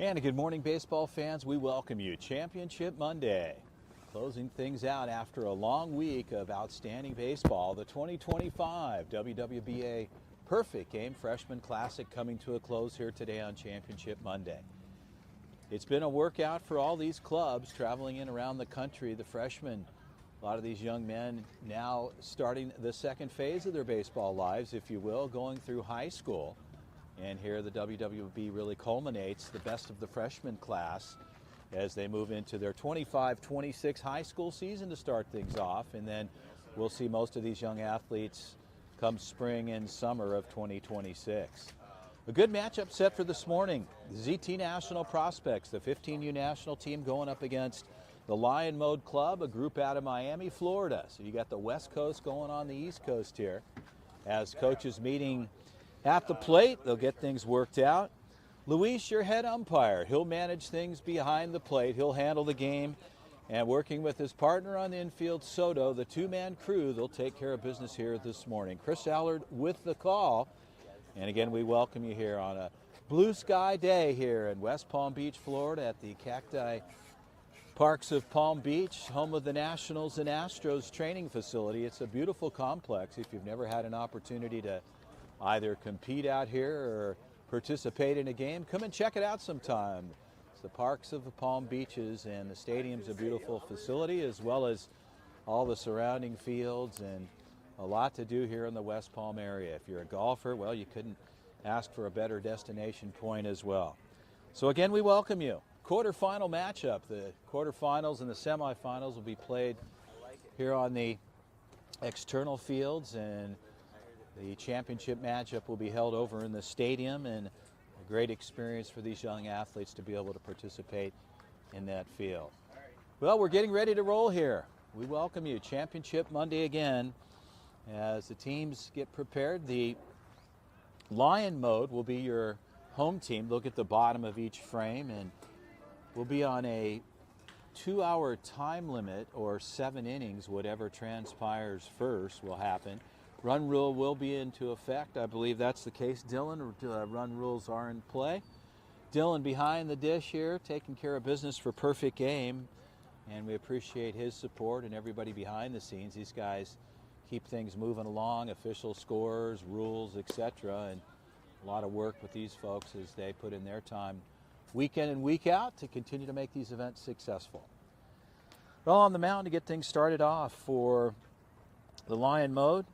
And good morning, baseball fans. We welcome you. Championship Monday. Closing things out after a long week of outstanding baseball. The 2025 WWBA Perfect Game Freshman Classic coming to a close here today on Championship Monday. It's been a workout for all these clubs traveling in around the country. The freshmen, a lot of these young men now starting the second phase of their baseball lives, if you will, going through high school. And here the WWB really culminates the best of the freshman class as they move into their 25-26 high school season to start things off. And then we'll see most of these young athletes come spring and summer of 2026. A good matchup set for this morning. The ZT National Prospects, the 15U national team, going up against the Lion Mode Club, a group out of Miami, Florida. So you got the West Coast going on the East Coast here. As coaches meeting at the plate, they'll get things worked out. Luis, your head umpire, he'll manage things behind the plate. He'll handle the game. And working with his partner on the infield, Soto, the two-man crew, they'll take care of business here this morning. Chris Allard with the call. And again, we welcome you here on a blue sky day here in West Palm Beach, Florida at the Cacti Parks of Palm Beach, home of the Nationals and Astros training facility. It's a beautiful complex. If you've never had an opportunity to either compete out here or participate in a game, come and check it out sometime. It's the Parks of the Palm Beaches, and the stadium's a beautiful facility, as well as all the surrounding fields, and a lot to do here in the West Palm area. If you're a golfer, well, you couldn't ask for a better destination point as well. So again, we welcome you. Quarterfinal matchup. The quarterfinals and the semifinals will be played here on the external fields, and the championship matchup will be held over in the stadium, and a great experience for these young athletes to be able to participate in that field. Well, we're getting ready to roll here. We welcome you. Championship Monday again as the teams get prepared. The Lion Mode will be your home team. Look at the bottom of each frame, and we'll be on a 2-hour time limit, or 7 innings. Whatever transpires first will happen. Run rule will be into effect. I believe that's the case, Dylan. Run rules are in play. Dylan behind the dish here, taking care of business for Perfect Game, and we appreciate his support and everybody behind the scenes. These guys keep things moving along, official scores, rules, etc., and a lot of work with these folks as they put in their time week in and week out to continue to make these events successful. Well, on the mound to get things started off for the Lion Mode,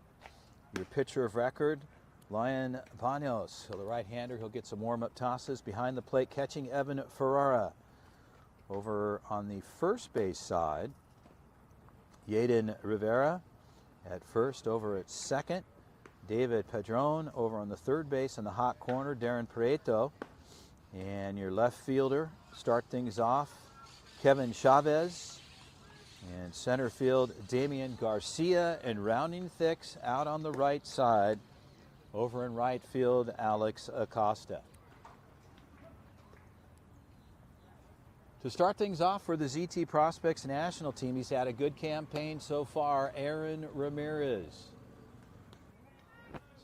your pitcher of record, Lion Banos. So the right-hander, he'll get some warm-up tosses. Behind the plate, catching Evan Ferrara. Over on the first base side, Yaden Rivera at first. Over at second, David Padron. Over on the third base in the hot corner, Darren Prieto. And your left fielder, start things off, Kevin Chavez. And center field, Damian Garcia, and rounding thicks out on the right side. Over in right field, Alex Acosta. To start things off for the ZT Prospects national team, he's had a good campaign so far, Aaron Ramirez.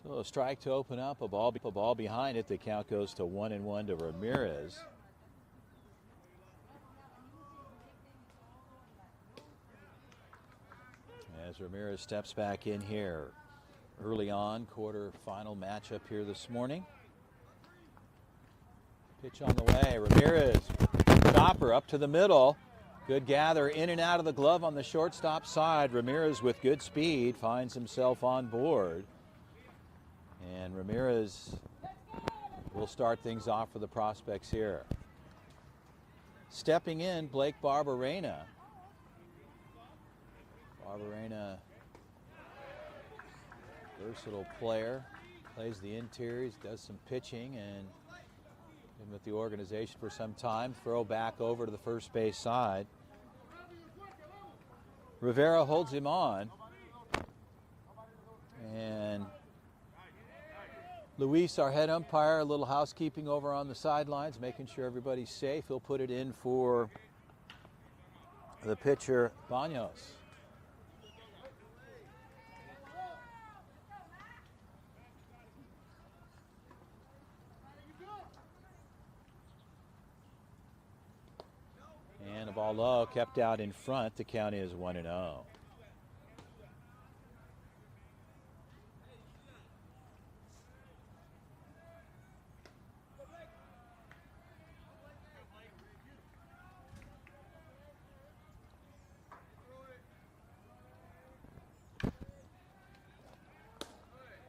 So a strike to open up, a ball behind it. The count goes to 1-1 to Ramirez. As Ramirez steps back in here early on, quarter-final matchup here this morning. Pitch on the way, Ramirez, chopper up to the middle. Good gather in and out of the glove on the shortstop side. Ramirez with good speed finds himself on board. And Ramirez will start things off for the Prospects here. Stepping in, Blake Barberena. Barberena, versatile player, plays the interiors, does some pitching, and been with the organization for some time. Throw back over to the first base side. Rivera holds him on, and Luis, our head umpire, a little housekeeping over on the sidelines, making sure everybody's safe. He'll put it in for the pitcher, Banos. Ball low, kept out in front. The count is 1-0.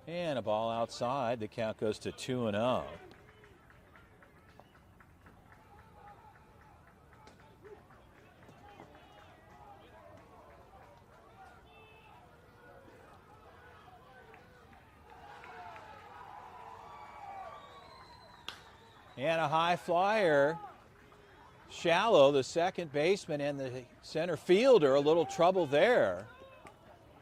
And a ball outside. The count goes to 2-0. And a high flyer. Shallow, the second baseman, and the center fielder, a little trouble there.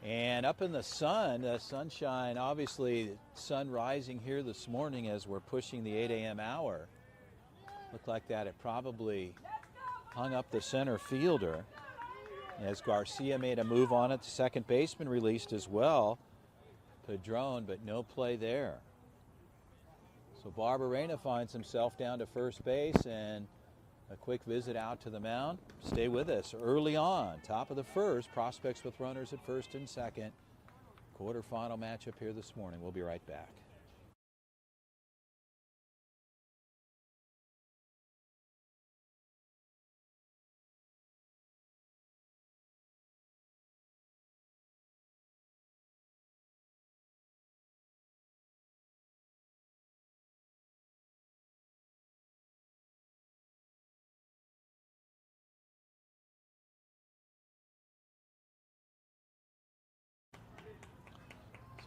And up in the sun, sunshine, obviously sun rising here this morning as we're pushing the 8 a.m. hour. Looked like that it probably hung up the center fielder. As Garcia made a move on it, the second baseman released as well. Padron, but no play there. So Barberena finds himself down to first base, and a quick visit out to the mound. Stay with us early on. Top of the first, prospects with runners at first and second. Quarterfinal matchup here this morning. We'll be right back.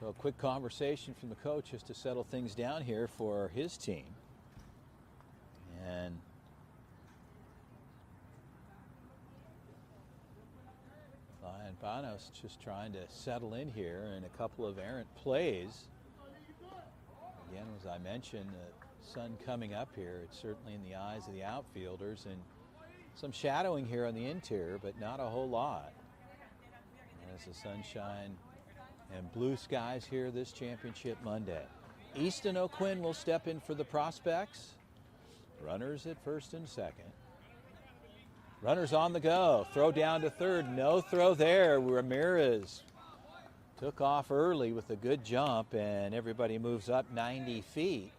So a quick conversation from the coach just to settle things down here for his team. And Lian Banos just trying to settle in here in a couple of errant plays. Again, as I mentioned, the sun coming up here, it's certainly in the eyes of the outfielders, and some shadowing here on the interior, but not a whole lot. As the sunshine and blue skies here this championship Monday. Easton O'Quinn will step in for the prospects. Runners at first and second. Runners on the go. Throw down to third. No throw there. Ramirez took off early with a good jump, and everybody moves up 90 feet.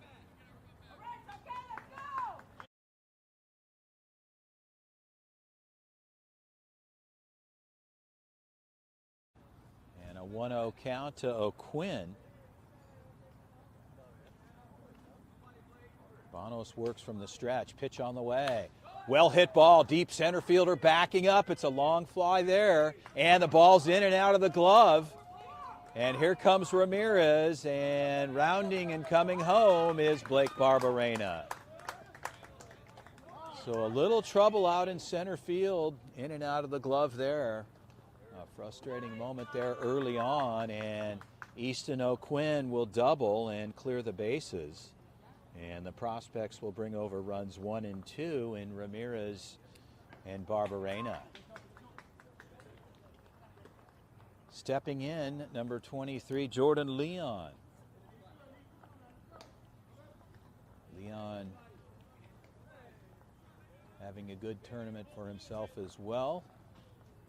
And a 1-0 count to O'Quinn. Banos works from the stretch. Pitch on the way. Well hit ball. Deep center fielder backing up. It's a long fly there. And the ball's in and out of the glove. And here comes Ramirez. And rounding and coming home is Blake Barberena. So a little trouble out in center field. In and out of the glove there. A frustrating moment there early on. And Easton O'Quinn will double and clear the bases. And the prospects will bring over runs 1 and 2 in Ramirez and Barberena. Stepping in, number 23, Jordan Leon. Leon having a good tournament for himself as well.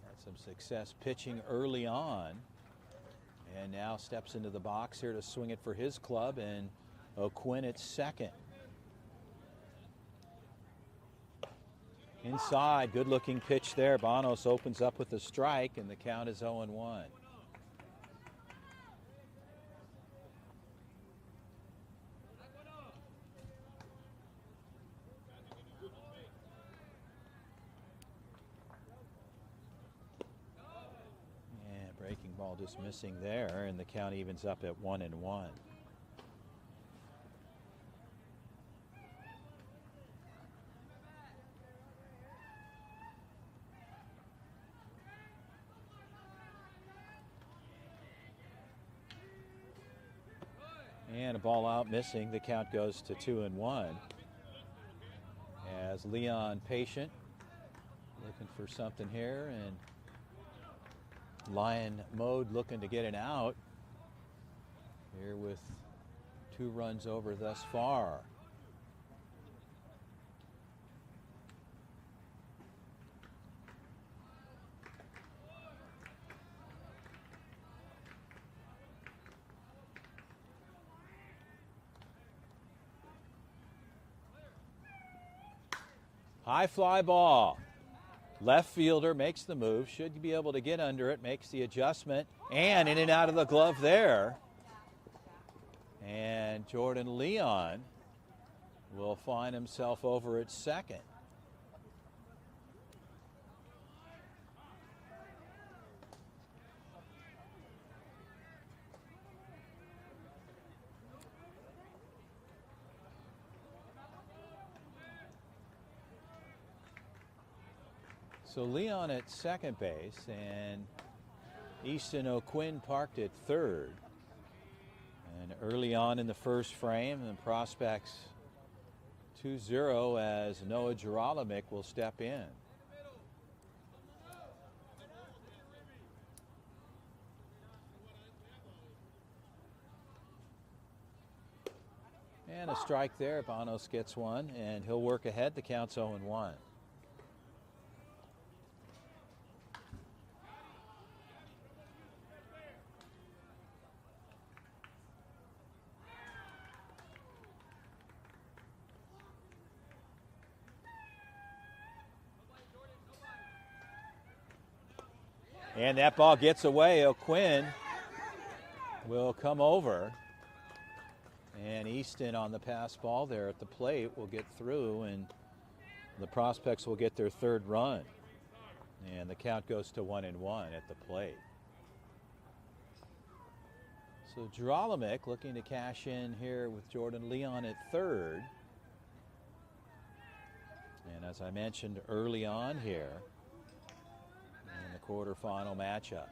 Had some success pitching early on. And now steps into the box here to swing it for his club, and O'Quinn at second. Inside, good looking pitch there. Banos opens up with a strike, and the count is 0-1. And breaking ball just missing there, and the count evens up at 1-1. And a ball out missing. The count goes to 2-1. As Leon patient, looking for something here, and Lion Mode looking to get an out here with 2 runs over thus far. High fly ball. Left fielder makes the move. Should be able to get under it. Makes the adjustment. And in and out of the glove there. And Jordan Leon will find himself over at second. So Leon at second base and Easton O'Quinn parked at third. And early on in the first frame, the prospects 2-0 as Noah Geralamick will step in. And a strike there. Bonos gets one, and he'll work ahead. The count's 0-1. And that ball gets away. O'Quinn will come over. And Easton on the pass ball there at the plate will get through, and the prospects will get their third run. And the count goes to 1-1 at the plate. So Geralamick looking to cash in here with Jordan Leon at third. And as I mentioned early on here, in the quarterfinal matchup.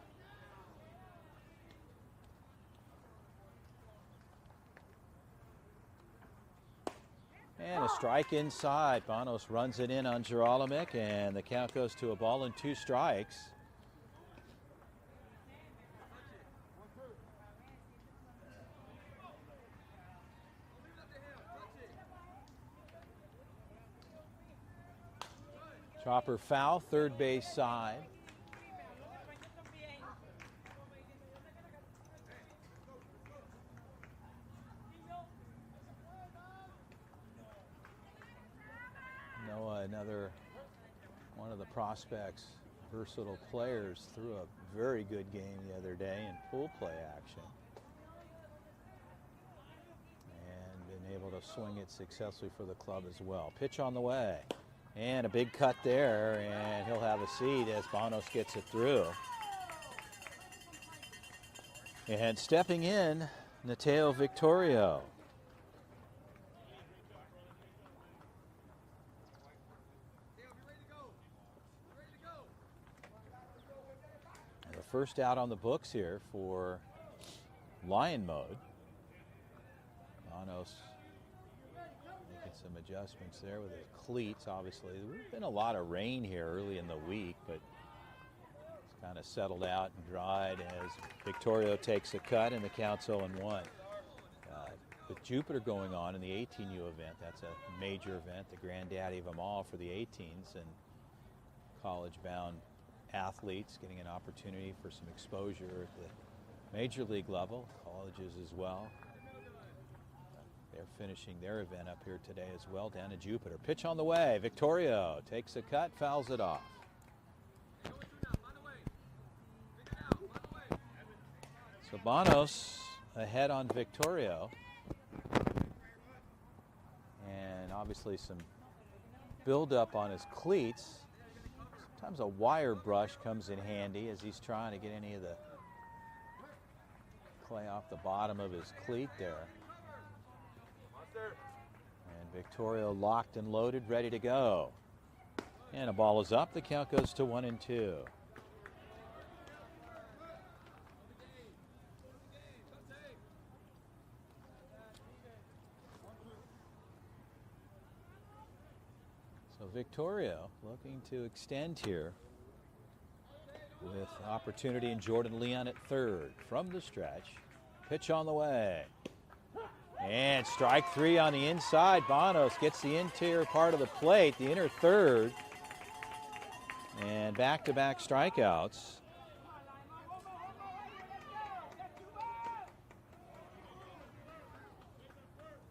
And a strike inside. Bonos runs it in on Geralamick, and the count goes to 1-2 strikes. Chopper foul, third base side. Noah, another one of the prospects' versatile players, threw a very good game the other day in pool play action. And been able to swing it successfully for the club as well. Pitch on the way. And a big cut there, and he'll have a seat as Bonos gets it through. And stepping in, Nateo Victorio. And the first out on the books here for Lion mode. Bonos making some adjustments there with his cleats, obviously. There's been a lot of rain here early in the week, but it's kind of settled out and dried as Victorio takes a cut and the count's 0-1. With Jupiter going on in the 18U event, that's a major event, the granddaddy of them all for the 18s, and college-bound athletes getting an opportunity for some exposure at the major league level, colleges as well. They're finishing their event up here today as well down in Jupiter. Pitch on the way. Victorio takes a cut, fouls it off. So Bonos ahead on Victorio. And obviously some buildup on his cleats. Sometimes a wire brush comes in handy as he's trying to get any of the clay off the bottom of his cleat there. And Victorio locked and loaded, ready to go. And a ball is up. The count goes to 1-2. So Victorio looking to extend here with opportunity in Jordan Leon at third from the stretch. Pitch on the way. And strike three on the inside. Bonos gets the interior part of the plate, the inner third. And back-to-back strikeouts.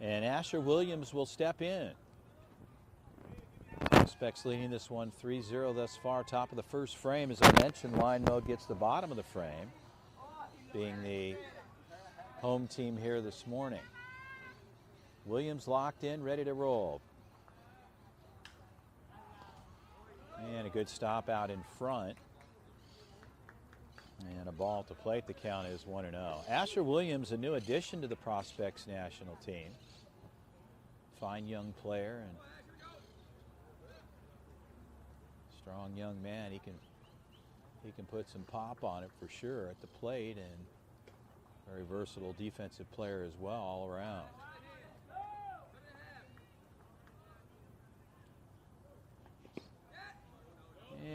And Asher Williams will step in. Prospects leading this one 3-0 thus far. Top of the first frame, as I mentioned, Line Mode gets the bottom of the frame, being the home team here this morning. Williams locked in, ready to roll. And a good stop out in front. And a ball to plate. The count is 1-0. Asher Williams, a new addition to the Prospects national team. Fine young player and strong young man. He can put some pop on it for sure at the plate, and very versatile defensive player as well all around.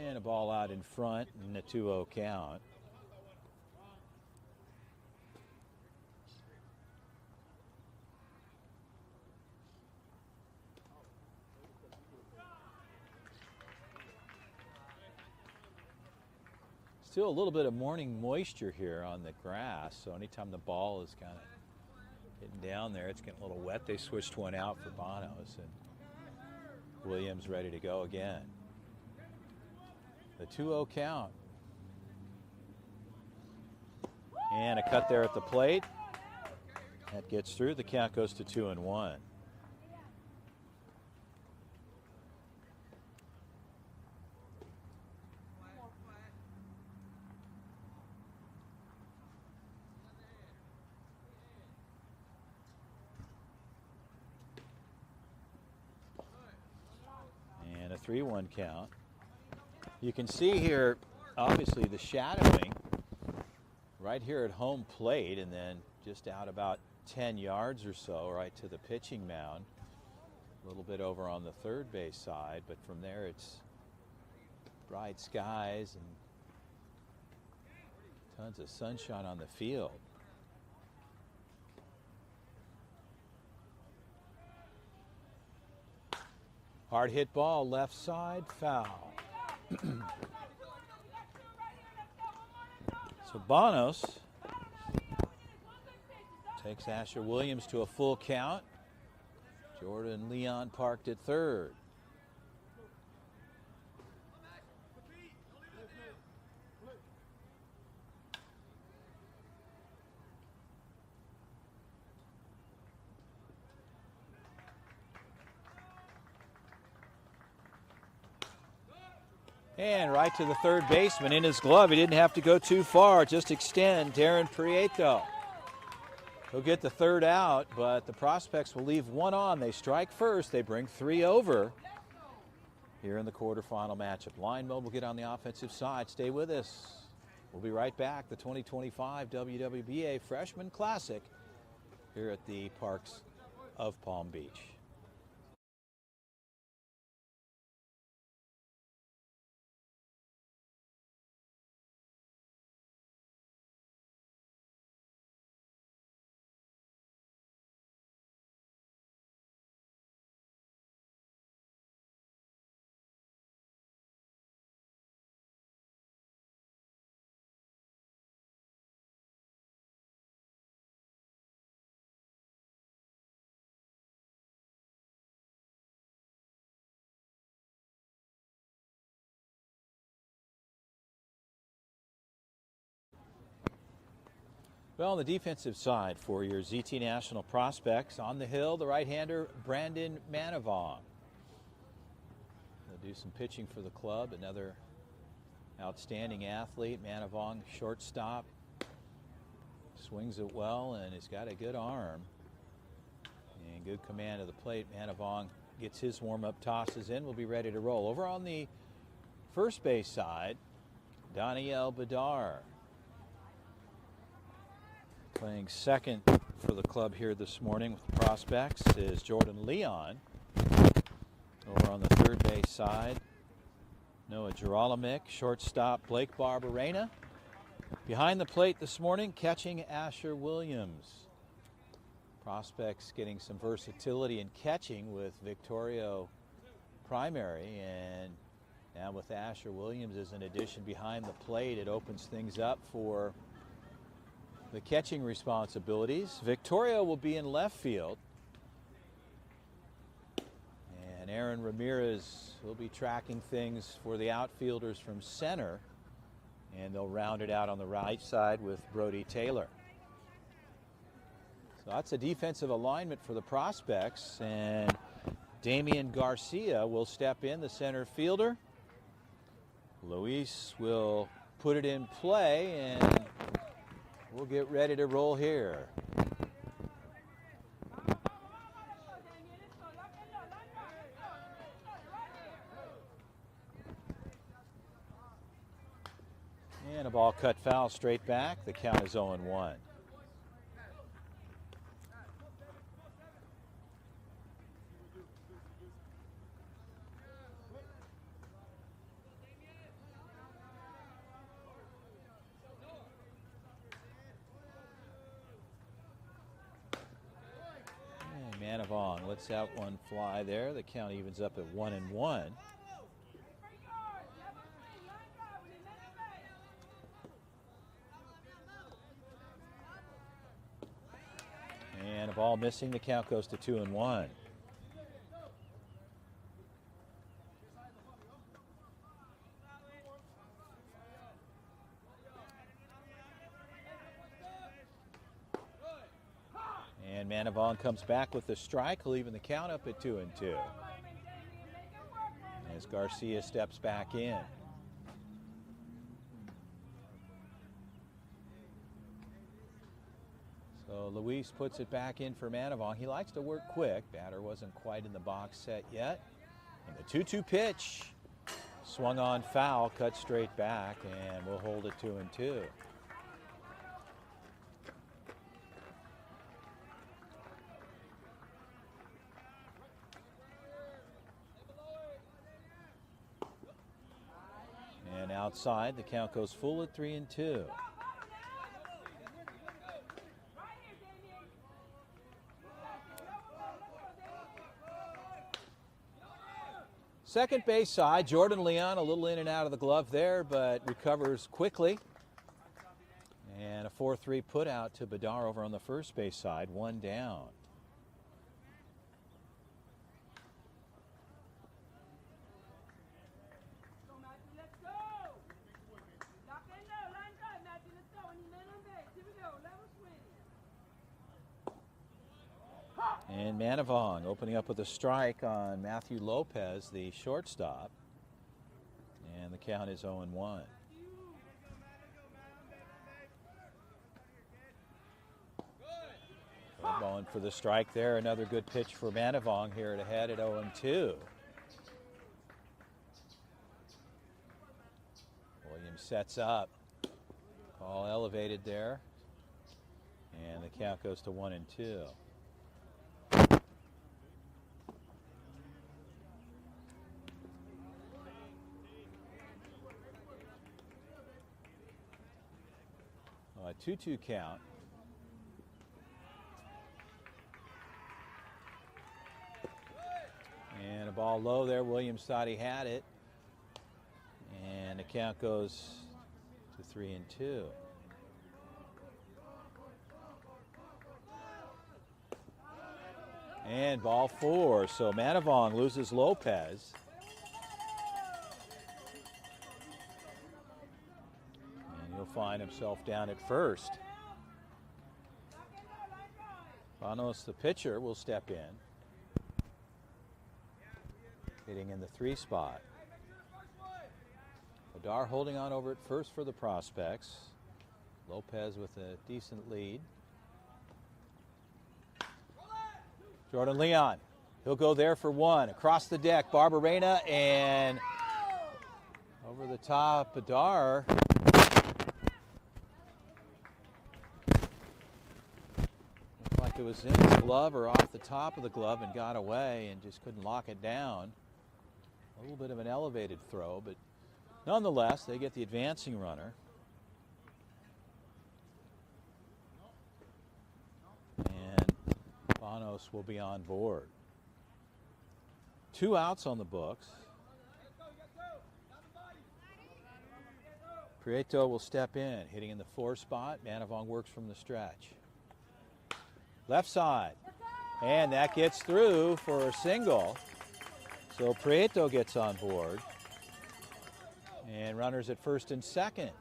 And a ball out in front and a 2-0 count. Still a little bit of morning moisture here on the grass, so anytime the ball is kind of getting down there, it's getting a little wet. They switched one out for Bonos, and Williams ready to go again. The 2-0 count. And a cut there at the plate. That gets through. The count goes to 2-1. And a 3-1 count. You can see here, obviously, the shadowing right here at home plate, and then just out about 10 yards or so right to the pitching mound. A little bit over on the third base side, but from there it's bright skies and tons of sunshine on the field. Hard hit ball, left side, foul. So Bonos takes Asher Williams to a full count. Jordan Leon parked at third. And right to the third baseman in his glove. He didn't have to go too far, just extend. Darren Prieto. He'll get the third out, but the Prospects will leave one on. They strike first. They bring three over here in the quarterfinal matchup. Line Mode will get on the offensive side. Stay with us. We'll be right back. The 2025 WWBA Freshman Classic here at the Parks of Palm Beach. Well, on the defensive side for your ZT National Prospects, on the hill, the right-hander Brandon Manavong. He'll do some pitching for the club. Another outstanding athlete. Manavong, shortstop, swings it well and has got a good arm and good command of the plate. Manavong gets his warm-up, tosses in. We'll be ready to roll. Over on the first base side, Daniel Bedar. Playing second for the club here this morning with the Prospects is Jordan Leon. Over on the third base side, Noah Gerolamick, shortstop Blake Barberena. Behind the plate this morning, catching Asher Williams. Prospects getting some versatility in catching with Victorio Primary, and now with Asher Williams as an addition behind the plate, it opens things up for the catching responsibilities. Victoria will be in left field. And And Aaron Ramirez will be tracking things for the outfielders from center. And they'll round it out on the right side with Brody Taylor. So that's a defensive alignment for the Prospects. And Damian Garcia will step in, the center fielder. Luis will put it in play, and we'll get ready to roll here. And a ball cut foul straight back. The count is 0-1. Manavong lets that one fly there. The count evens up at 1-1. And a ball missing. The count goes to 2-1. And Manavong comes back with the strike, leaving the count up at 2-2. As Garcia steps back in. So Luis puts it back in for Manavong. He likes to work quick. Batter wasn't quite in the box set yet. And the 2-2 pitch swung on foul, cut straight back, and we'll hold it 2-2. And outside, the count goes full at 3-2. Second base side, Jordan Leon a little in and out of the glove there, but recovers quickly. And a 4-3 put out to Bedar over on the first base side, one down. And Manavong opening up with a strike on Matthew Lopez, the shortstop. And the count is 0-1. Going for the strike there. Another good pitch for Manavong here at ahead at 0-2. Williams sets up. Ball elevated there. And the count goes to 1-2. A 2-2 count. And a ball low there. Williams thought he had it. And the count goes to 3-2. And ball 4. So Manavong loses Lopez. He'll find himself down at first. Panos, the pitcher, will step in. Hitting in the 3 spot. Bedar holding on over at first for the Prospects. Lopez with a decent lead. Jordan Leon. He'll go there for one. Across the deck, Barberena, and over the top, Bedar. It was in his glove or off the top of the glove and got away and just couldn't lock it down. A little bit of an elevated throw, but nonetheless, they get the advancing runner. And Panos will be on board. 2 outs on the books. Prieto will step in, hitting in the 4 spot. Manavong works from the stretch. Left side, and that gets through for a single. So Prieto gets on board. And runners at first and second.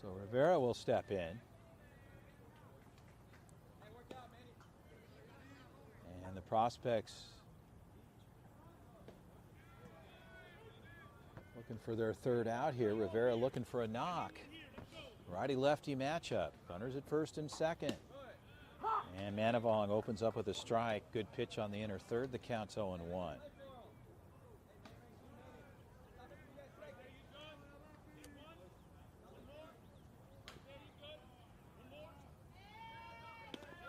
So Rivera will step in. And the prospects looking for their third out here. Rivera looking for a knock. Righty-lefty matchup. Runners at first and second. And Manavong opens up with a strike. Good pitch on the inner third. The count's 0-1.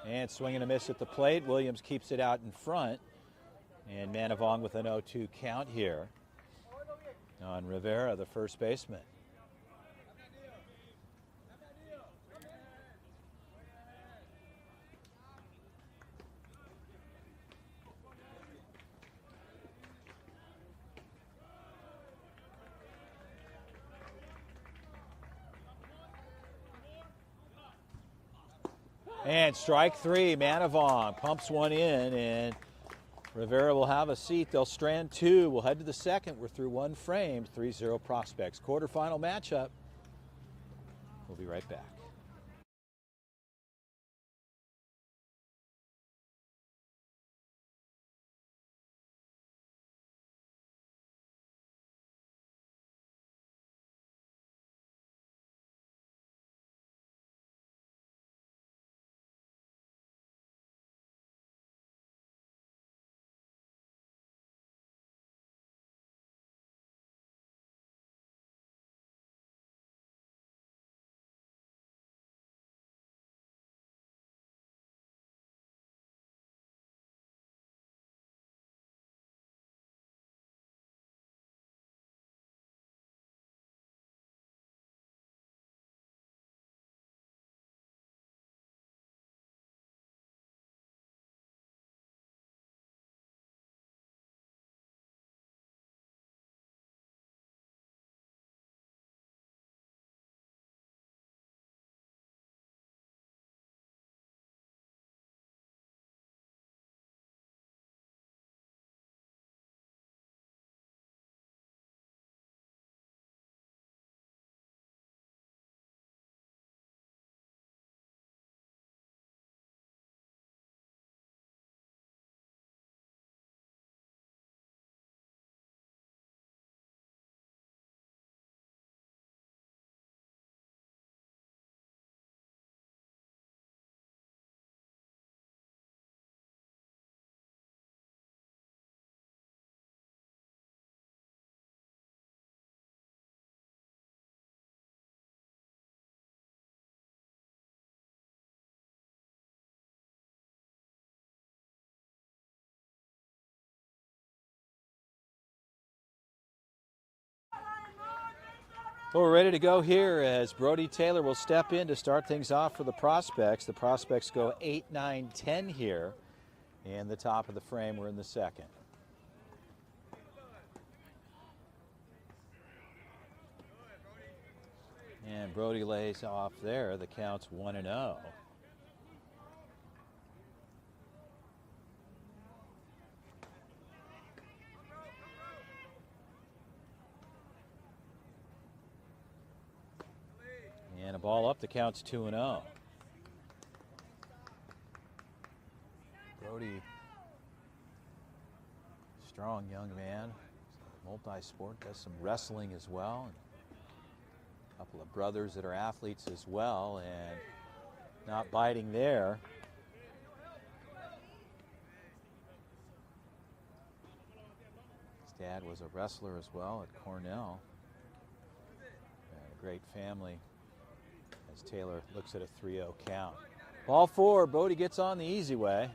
And swing and a miss at the plate. Williams keeps it out in front. And Manavong with an 0-2 count here on Rivera, the first baseman. And strike three, Manavong pumps one in, and Rivera will have a seat. They'll strand two. We'll head to the second. We're through one frame. 3-0 prospects. Quarterfinal matchup. We'll be right back. Well, we're ready to go here as Brody Taylor will step in to start things off for the prospects. The prospects go 8, 9, 10 here. And the top of the frame, we're in the second. And Brody lays off there. The count's 1-0. And a ball up, the count's 2-0. Brody, strong young man, multi-sport, does some wrestling as well. A couple of brothers that are athletes as well, and not biting there. His dad was a wrestler as well at Cornell. And a great family as Taylor looks at a 3-0 count. Ball four, Brody gets on the easy way.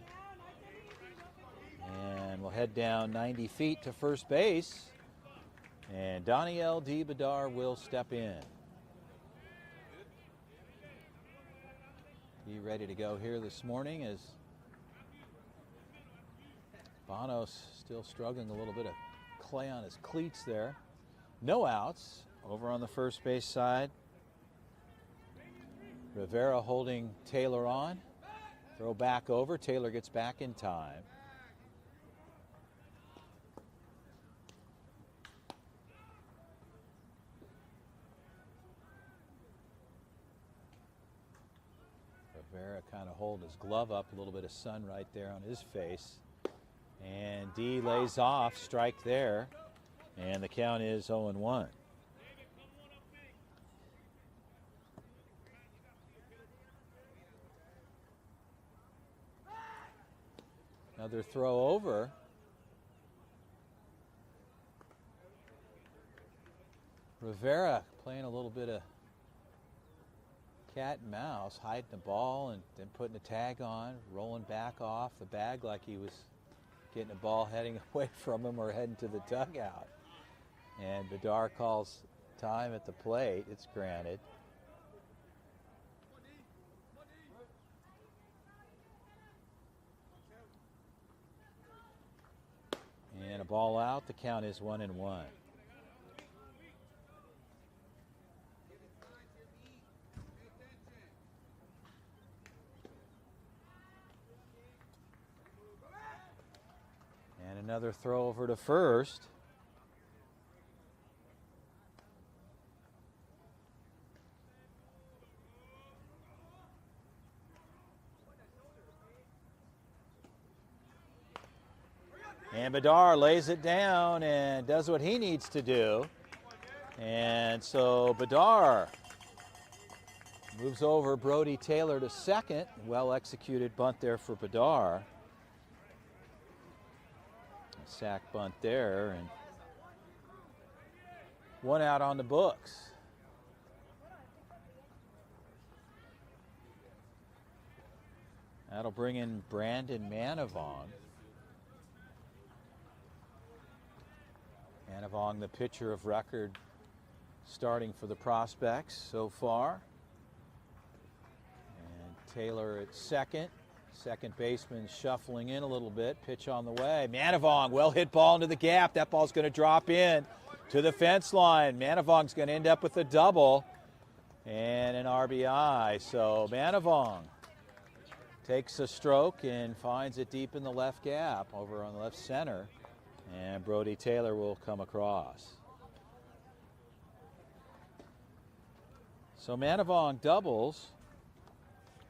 And we'll head down 90 feet to first base. And Daniel D. Bedar will step in. He ready to go here this morning as Bonos still struggling a little bit of clay on his cleats there. No outs over on the first base side. Rivera holding Taylor on. Throw back over. Taylor gets back in time. Rivera kind of holding his glove up, a little bit of sun right there on his face. And D lays off, strike there. And the count is 0-1. Another throw over. Rivera playing a little bit of cat and mouse, hiding the ball and then putting a tag on, rolling back off the bag like he was getting the ball heading away from him or heading to the dugout. And Bedard calls time at the plate. It's granted. And a ball out. The count is 1-1. And another throw over to first. And Bedard lays it down and does what he needs to do. And so Bedard moves over Brody Taylor to second. Well executed bunt there for Bedard. A sack bunt there, and one out on the books. That'll bring in Brandon Manavong. Manavong, the pitcher of record, starting for the Prospects so far. And Taylor at second. Second baseman shuffling in a little bit. Pitch on the way. Manavong, well hit ball into the gap. That ball's going to drop in to the fence line. Manavong's going to end up with a double and an RBI. So Manavong takes a stroke and finds it deep in the left gap over on the left center. And Brody Taylor will come across. So Manavong doubles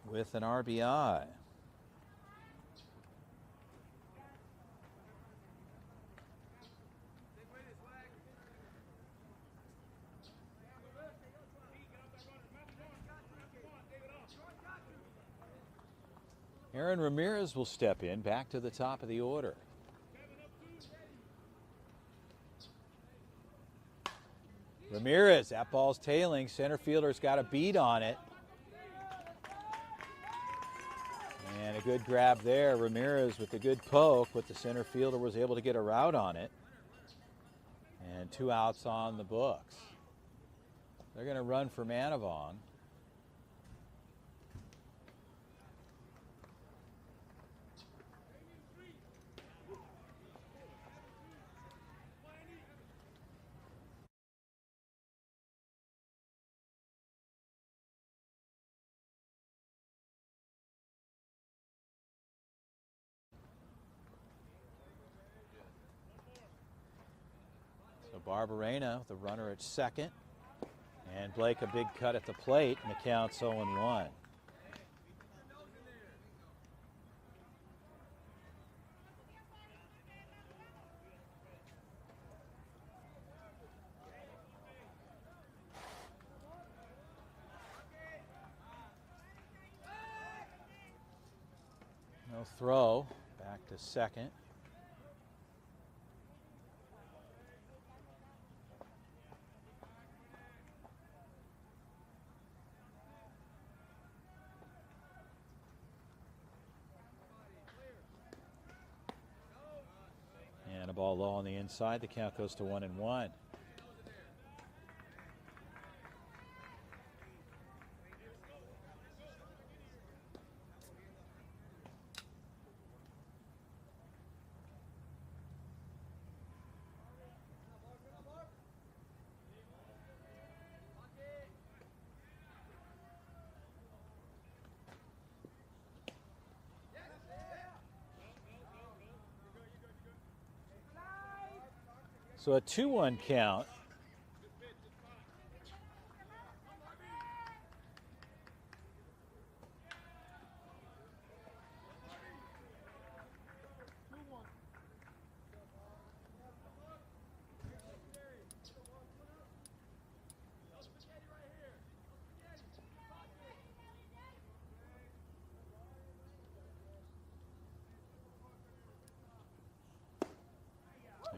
with an RBI. Aaron Ramirez will step in, back to the top of the order. Ramirez, that ball's tailing. Center fielder's got a beat on it. And a good grab there. Ramirez with a good poke, but the center fielder was able to get a route on it. And 2 outs on the books. They're going to run for Manavong. Barberena, the runner at second. And Blake a big cut at the plate, and the count's 0-1. No throw, back to second. And a ball low on the inside. The count goes to 1-1. So a 2-1 count.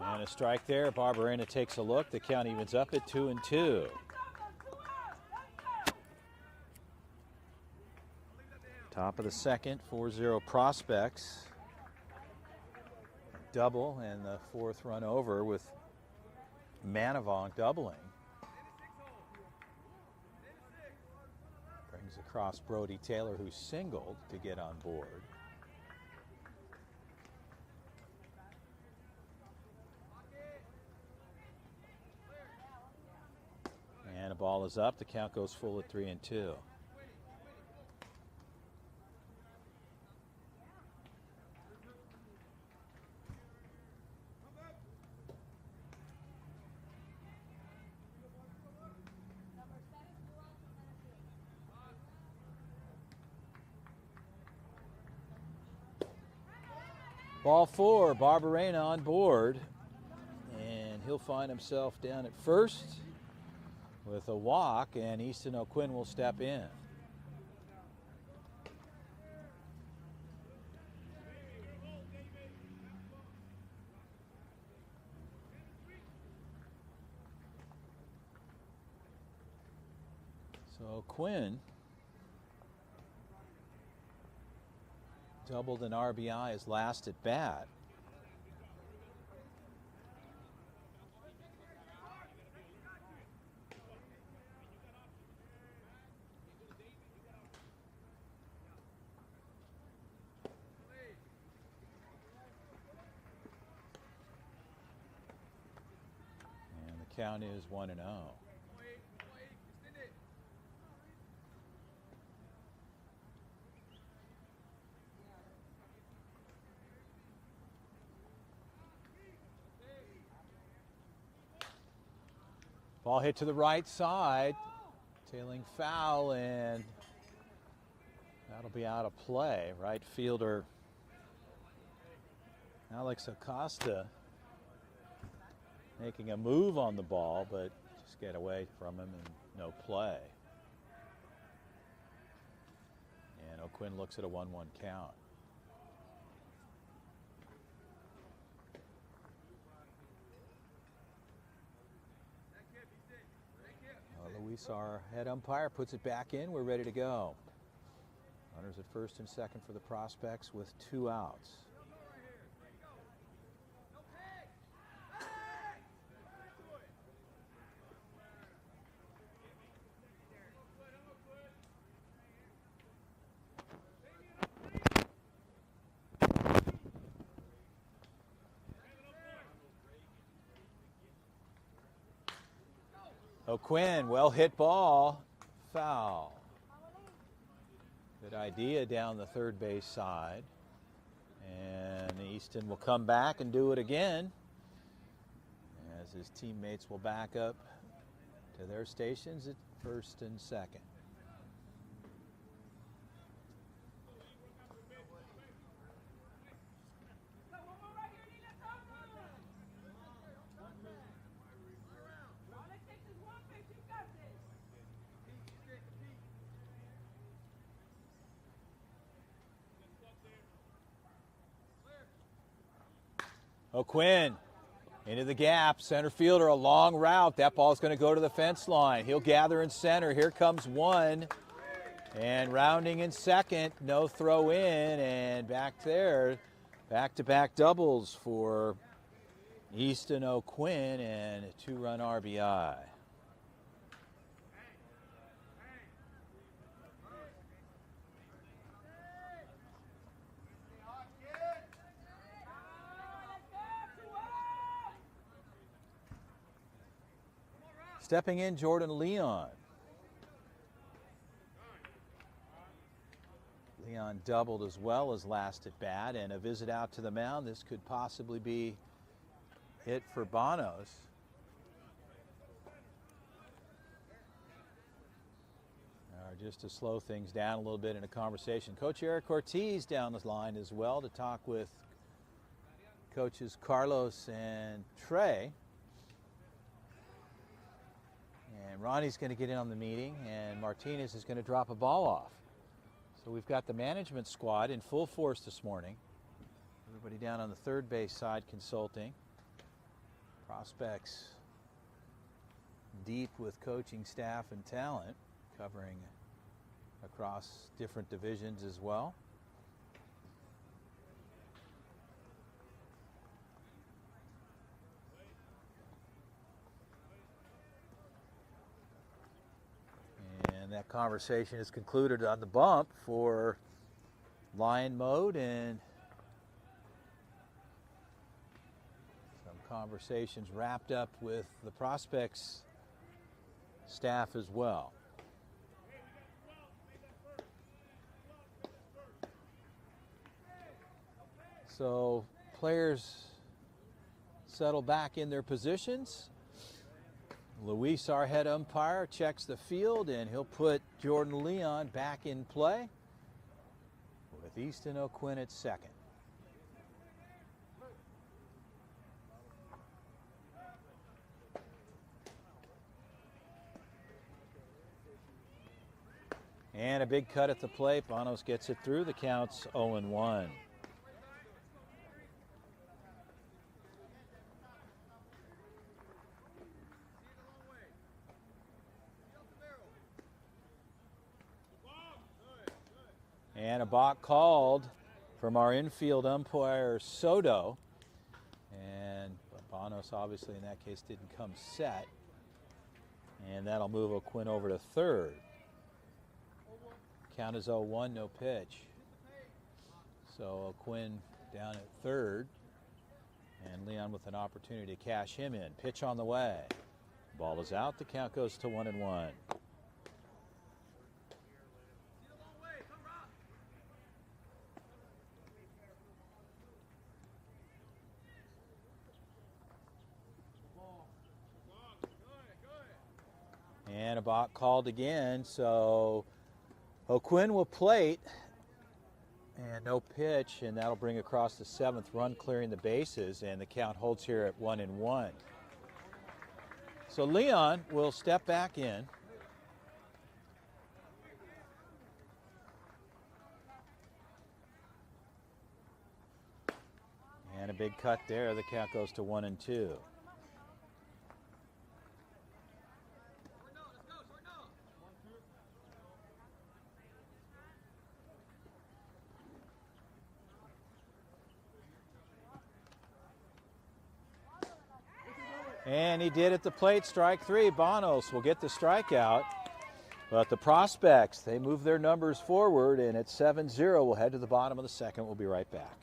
And a strike there. Barberena takes a look. The count evens up at 2-2. Top of the second, 4-0 Prospects. Double and the fourth run over with Manavong doubling. Brings across Brody Taylor, who singled to get on board. And the ball is up. The count goes full at 3-2. Ball 4, Barberena on board, and he'll find himself down at first with a walk, and Easton O'Quinn will step in. So O'Quinn doubled an RBI his last at bat. And the count is 1-0. Ball hit to the right side, tailing foul, and that'll be out of play. Right fielder Alex Acosta making a move on the ball, but just get away from him and no play. And O'Quinn looks at a 1-1 count. Luis, our head umpire, puts it back in. We're ready to go. Runners at first and second for the Prospects with 2 outs. O'Quinn, well hit ball, foul. Good idea down the third base side. And Easton will come back and do it again as his teammates will back up to their stations at first and second. O'Quinn into the gap, center fielder, a long route. That ball's going to go to the fence line. He'll gather in center. Here comes one. And rounding in second, no throw in, and back there, back-to-back doubles for Easton O'Quinn and a 2-run RBI. Stepping in, Jordan Leon. Leon doubled as well as last at bat, and a visit out to the mound. This could possibly be hit for Bonos. Just to slow things down a little bit in a conversation. Coach Eric Ortiz down the line as well to talk with coaches Carlos and Trey. And Ronnie's going to get in on the meeting, and Martinez is going to drop a ball off. So we've got the management squad in full force this morning. Everybody down on the third base side consulting. Prospects deep with coaching staff and talent, covering across different divisions as well. And that conversation is concluded on the bump for lion mode, and some conversations wrapped up with the prospects staff as well. So players settle back in their positions. Luis, our head umpire, checks the field, and he'll put Jordan Leon back in play with Easton O'Quinn at second. And a big cut at the plate. Bonos gets it through. The count's 0-1. And a balk called from our infield umpire, Soto. And Bonos, obviously, in that case, didn't come set. And that'll move O'Quinn over to third. Count is 0-1, no pitch. So O'Quinn down at third. And Leon with an opportunity to cash him in. Pitch on the way. Ball is out. The count goes to 1-1. And a balk called again, so O'Quinn will plate, and no pitch, and that'll bring across the seventh, run clearing the bases, and the count holds here at 1-1. So Leon will step back in. And a big cut there. The count goes to 1-2. And he did at the plate, strike three. Bonos will get the strikeout. But the prospects, they move their numbers forward, and at 7-0, we'll head to the bottom of the second. We'll be right back.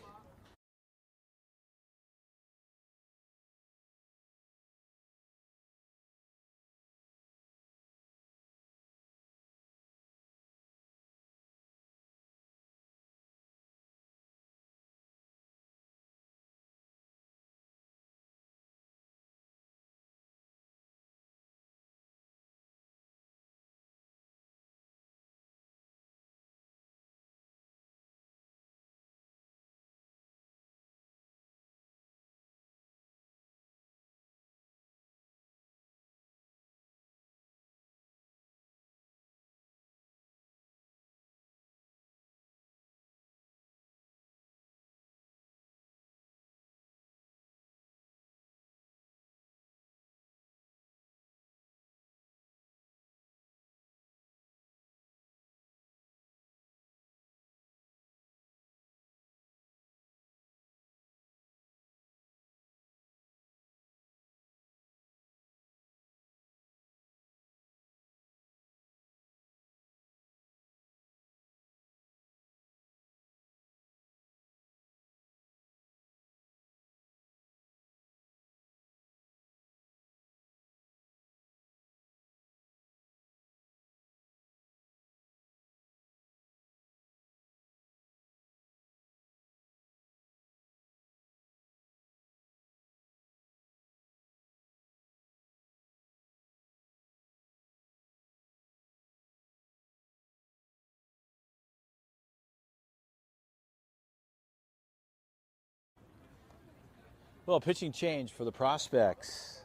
Well, pitching change for the prospects.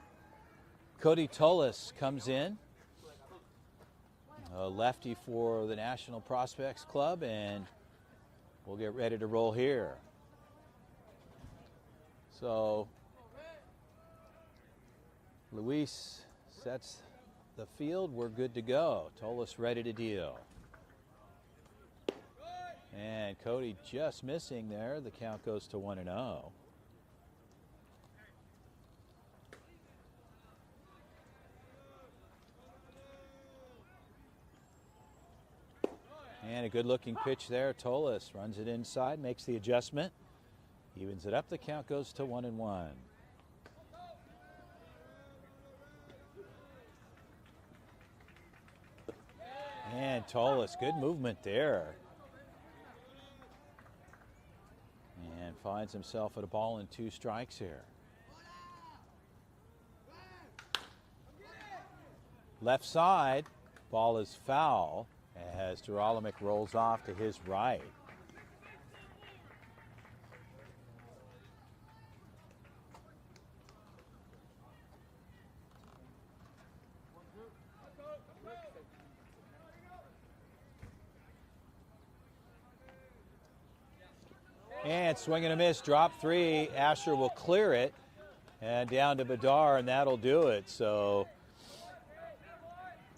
Cody Tullis comes in, a lefty for the National Prospects Club, and we'll get ready to roll here. So Luis sets the field. We're good to go. Tullis ready to deal. And Cody just missing there. The count goes to 1-0. And a good-looking pitch there. Tullis runs it inside, makes the adjustment, evens it up. The count goes to 1-1. And Tullis, good movement there. And finds himself at a ball and 2 strikes here. Left side, ball is foul as Duralamic rolls off to his right. And swing and a miss, drop 3. Asher will clear it. And down to Bedard, and that'll do it. So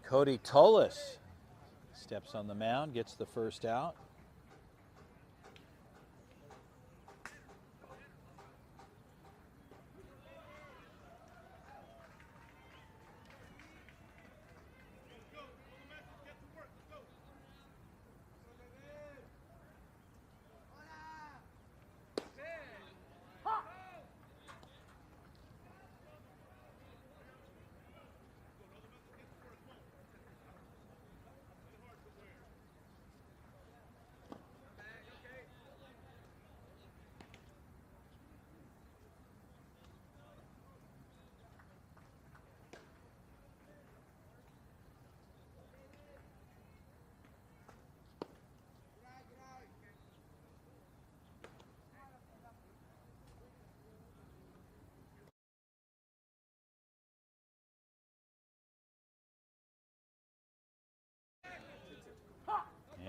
Cody Tullis steps on the mound, gets the first out.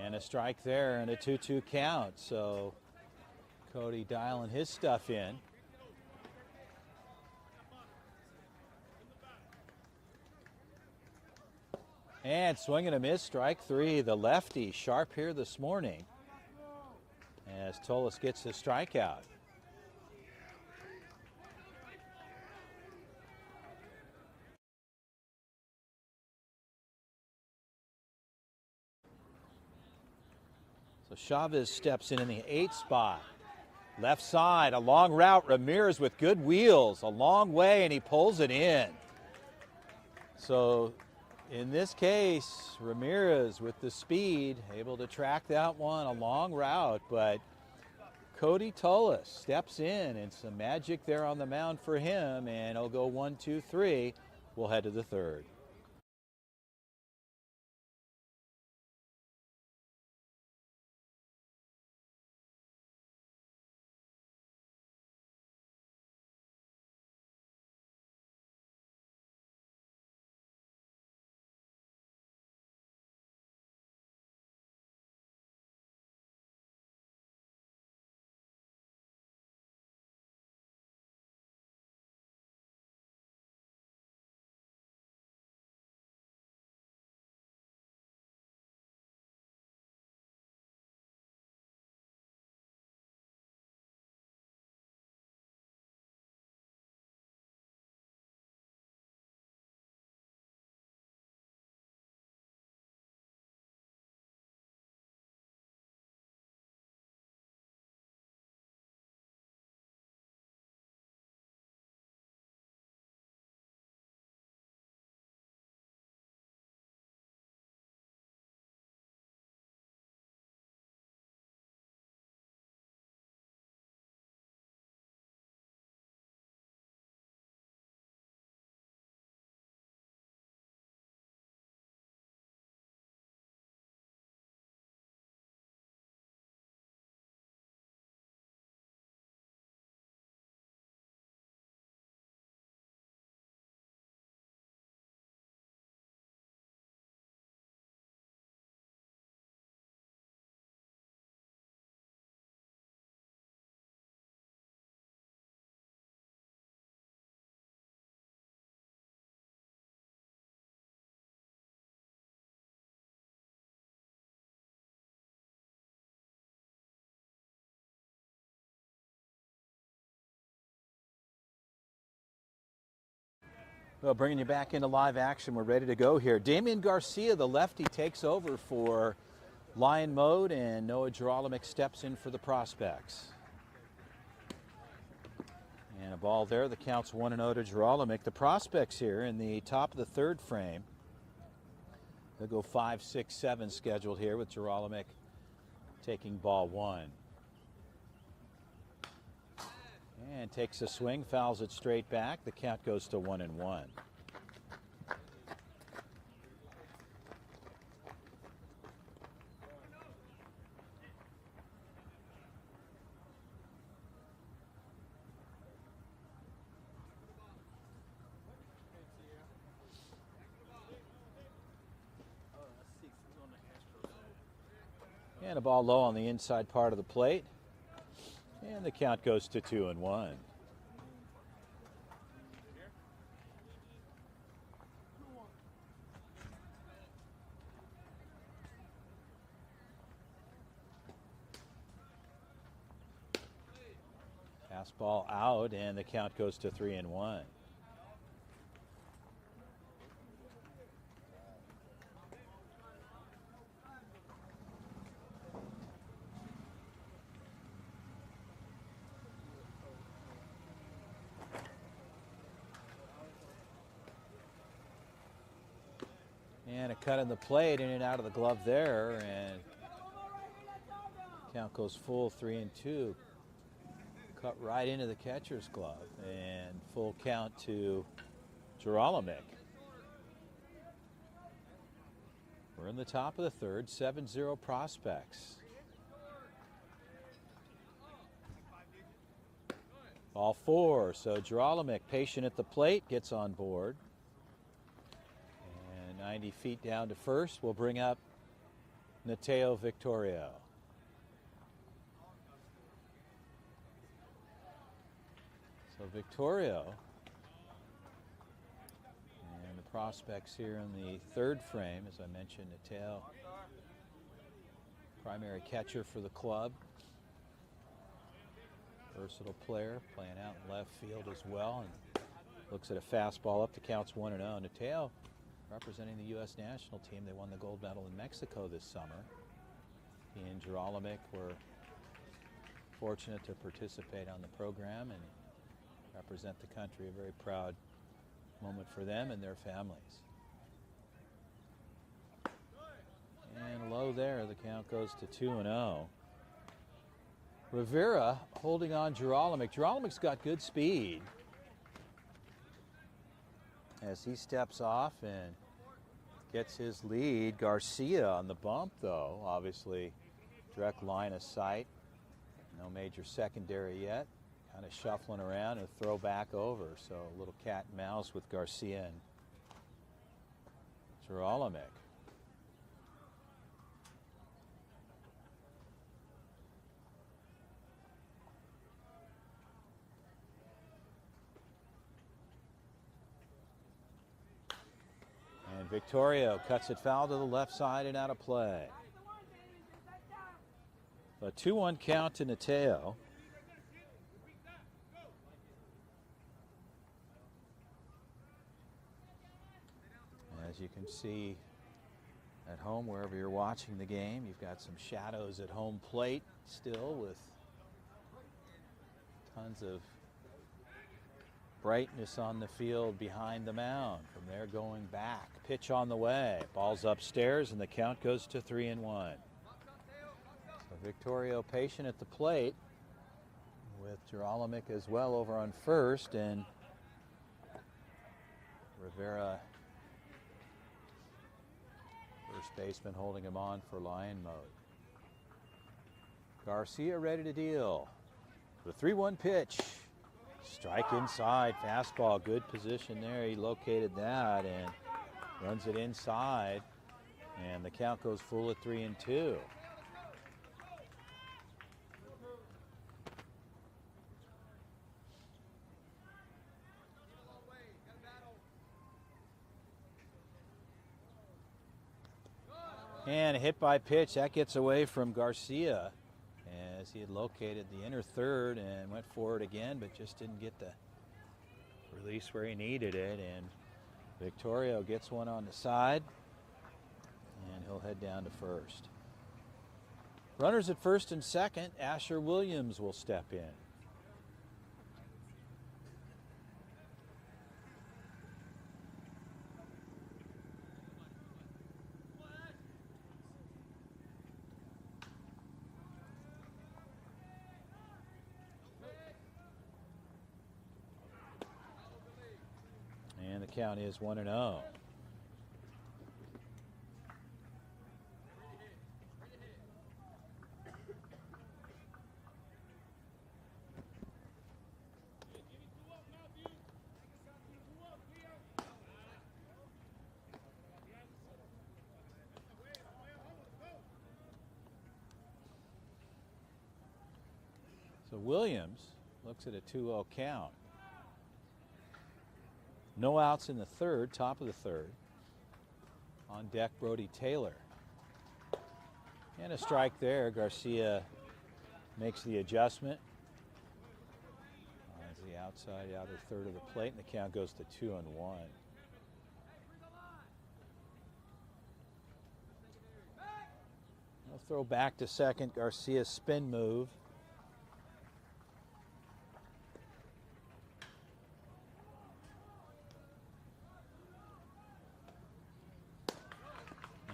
And a strike there and a 2-2 count. So Cody dialing his stuff in. And swing and a miss, strike 3. The lefty sharp here this morning as Tullis gets the strikeout. So Chavez steps in the 8th spot. Left side, a long route. Ramirez with good wheels, a long way, and he pulls it in. So in this case, Ramirez with the speed, able to track that one, a long route, but Cody Tullis steps in, and some magic there on the mound for him, and he'll go 1, 2, 3. We'll head to the 3rd. Well, bringing you back into live action, we're ready to go here. Damian Garcia, the lefty, takes over for Lion Mode, and Noah Gerolimic steps in for the Prospects. And a ball there, the count's 1-0 to Gerolimic. The Prospects here in the top of the third frame. They'll go 5, 6, 7 scheduled here with Gerolimic taking ball 1. And takes a swing, fouls it straight back. The count goes to 1-1. And a ball low on the inside part of the plate. And the count goes to 2-1. Fastball out, and the count goes to 3-1. And a cut in the plate, in and out of the glove there, and count goes full, 3-2. Cut right into the catcher's glove, and full count to Gerolimic. We're in the top of the third, 7-0 Prospects. Ball 4, so Gerolimic, patient at the plate, gets on board. 90 feet down to first, we'll bring up Nateo Victorio. So Victorio and the Prospects here in the third frame, as I mentioned, Nateo, primary catcher for the club. Versatile player, playing out in left field as well, and looks at a fastball up. The count's 1-0. Nateo representing the U.S. national team. They won the gold medal in Mexico this summer. He and Gerolimic were fortunate to participate on the program and represent the country. A very proud moment for them and their families. And low there, the count goes to 2-0. Rivera holding on Gerolimic. Gerolimic's got good speed. As he steps off and gets his lead. Garcia on the bump, though, obviously direct line of sight. No major secondary yet. Kind of shuffling around and throw back over. So a little cat and mouse with Garcia and Gerolimic. Victorio cuts it foul to the left side and out of play. A 2-1 count to Nateo. As you can see at home, wherever you're watching the game, you've got some shadows at home plate still with tons of brightness on the field behind the mound. From there going back. Pitch on the way. Ball's upstairs and the count goes to 3-1. So Victorio patient at the plate with Gerolimic as well over on first, and Rivera, first baseman, holding him on for Lion Mode. Garcia ready to deal. The 3-1 pitch. Strike inside, fastball, good position there. He located that and runs it inside, and the count goes full at 3-2. And a hit by pitch, that gets away from Garcia, as he had located the inner third and went forward again, but just didn't get the release where he needed it. And Victorio gets one on the side, and he'll head down to first. Runners at first and second, Asher Williams will step in. And the count is 1-0. So Williams looks at a 2-0 count. No outs in the third, top of the third. On deck, Brody Taylor. And a strike there. Garcia makes the adjustment. As the outside outer third of the plate, and the count goes to 2-1. I'll throw back to second. Garcia's spin move.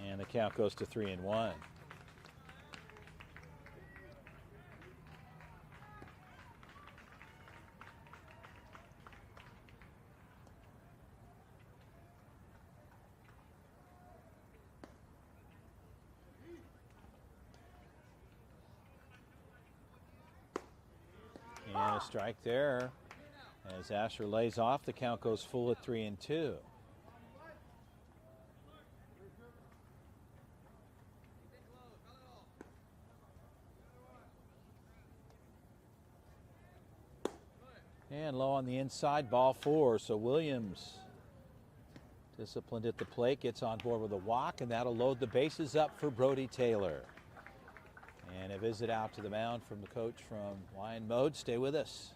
And the count goes to 3-1. And a strike there. As Asher lays off, the count goes full at 3-2. And low on the inside, ball 4. So Williams, disciplined at the plate, gets on board with a walk, and that'll load the bases up for Brody Taylor. And a visit out to the mound from the coach from Lion Mode. Stay with us.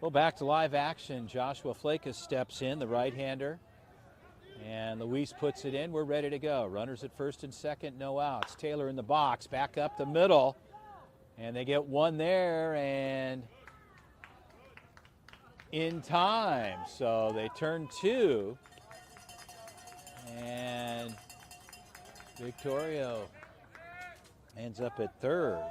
Well, back to live action. Joshua Flakus steps in, the right-hander. And Luis puts it in. We're ready to go. Runners at first and second, no outs. Taylor in the box, back up the middle. And they get one there and in time. So they turn 2. And Victorio ends up at third.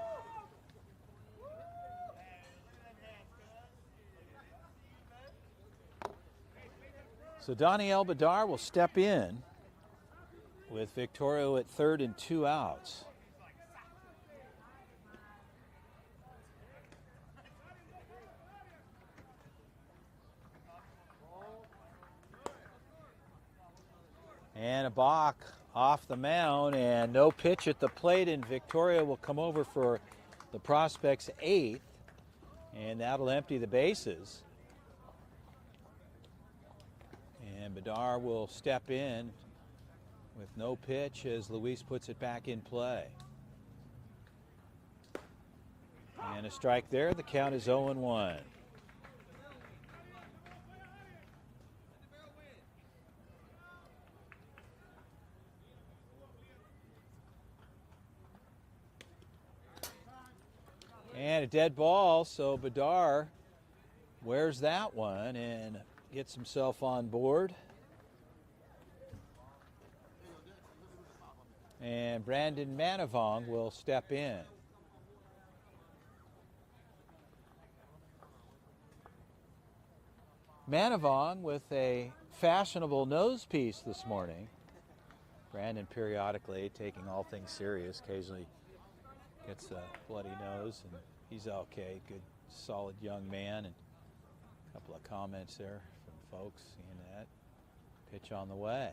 So Donnie Elbadar will step in with Victorio at third and 2 outs. And a balk off the mound, and no pitch at the plate, and Victoria will come over for the Prospects' 8th, and that'll empty the bases. And Bedard will step in with no pitch as Luis puts it back in play. And a strike there. The count is 0-1. And a dead ball, so Bedard wears that one and gets himself on board. And Brandon Manavong will step in. Manavong with a fashionable nose piece this morning. Brandon periodically taking all things serious, occasionally gets a bloody nose, and he's okay. Good, solid young man. And a couple of comments there from folks seeing that. Pitch on the way.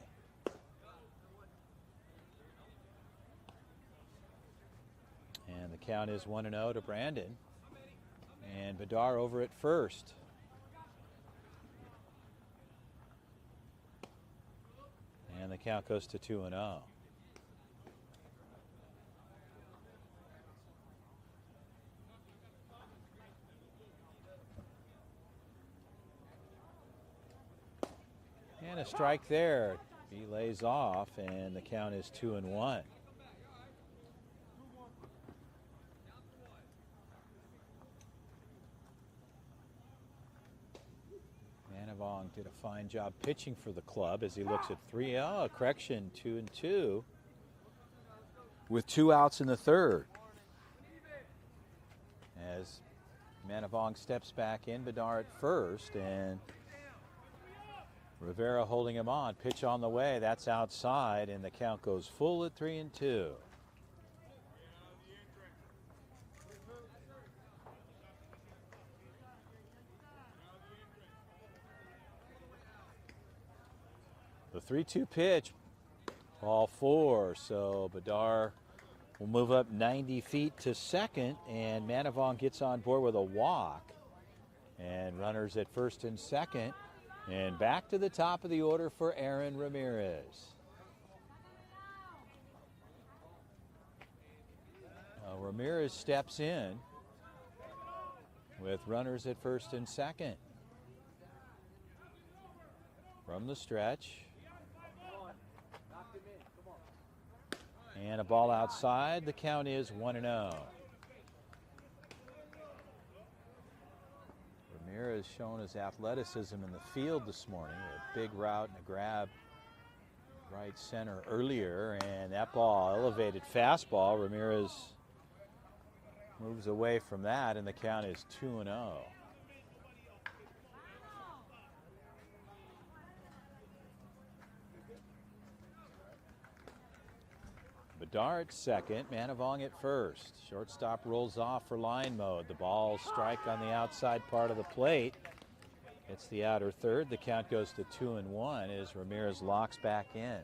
And the count is 1-0 to Brandon. And Bedard over at first. And the count goes to 2-0. And a strike there. He lays off, and the count is 2-1. Manavong did a fine job pitching for the club as he looks at 3-0. Correction, 2-2 with 2 outs in the third. As Manavong steps back in, Bedard at first, and Rivera holding him on. Pitch on the way. That's outside, and the count goes full at 3-2. The 3-2 pitch, ball 4. So Bedard will move up 90 feet to second, and Manavong gets on board with a walk. And runners at first and second. And back to the top of the order for Aaron Ramirez. Ramirez steps in with runners at first and second. From the stretch. And a ball outside. The count is 1-0. Ramirez shown his athleticism in the field this morning. A big route and a grab right center earlier, and that ball, elevated fastball. Ramirez moves away from that, and the count is 2-0. Bedard second, Manavong at first. Shortstop rolls off for line mode. The ball strike on the outside part of the plate. It's the outer third. The count goes to 2-1 as Ramirez locks back in.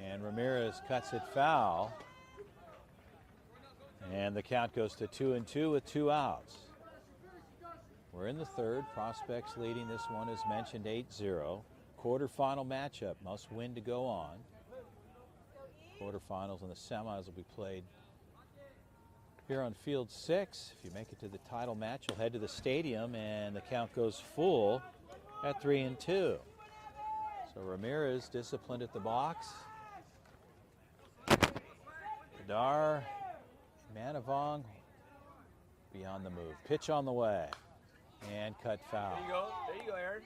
And Ramirez cuts it foul. And the count goes to 2-2 with 2 outs. We're in the third. Prospects leading this one, as mentioned, 8-0. Quarterfinal matchup. Must win to go on. Quarterfinals and the semis will be played here on Field 6. If you make it to the title match, you'll head to the stadium, and the count goes full at 3-2. So Ramirez disciplined at the box. Bedard, Manavong beyond the move. Pitch on the way. And cut foul. There you go. There you go, Aaron.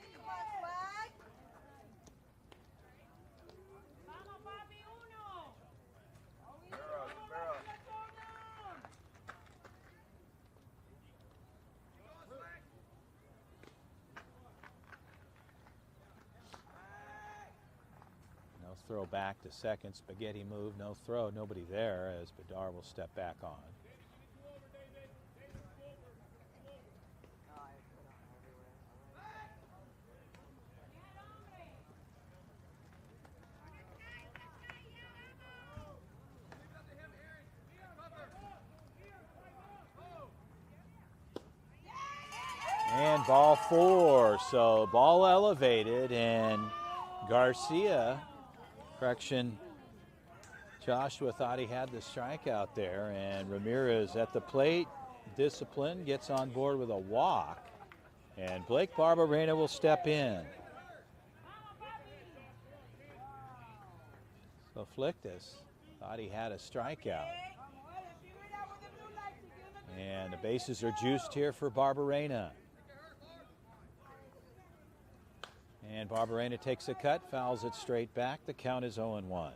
No throw back to second. Spaghetti move. No throw. Nobody there as Bedard will step back on. ball 4. So ball elevated, and Garcia, correction, Joshua thought he had the strikeout there, and Ramirez at the plate, disciplined, gets on board with a walk, and Blake Barberena will step in. So Flichtus thought he had a strikeout. And the bases are juiced here for Barberena. And Barberena takes a cut, fouls it straight back. The count is 0-1.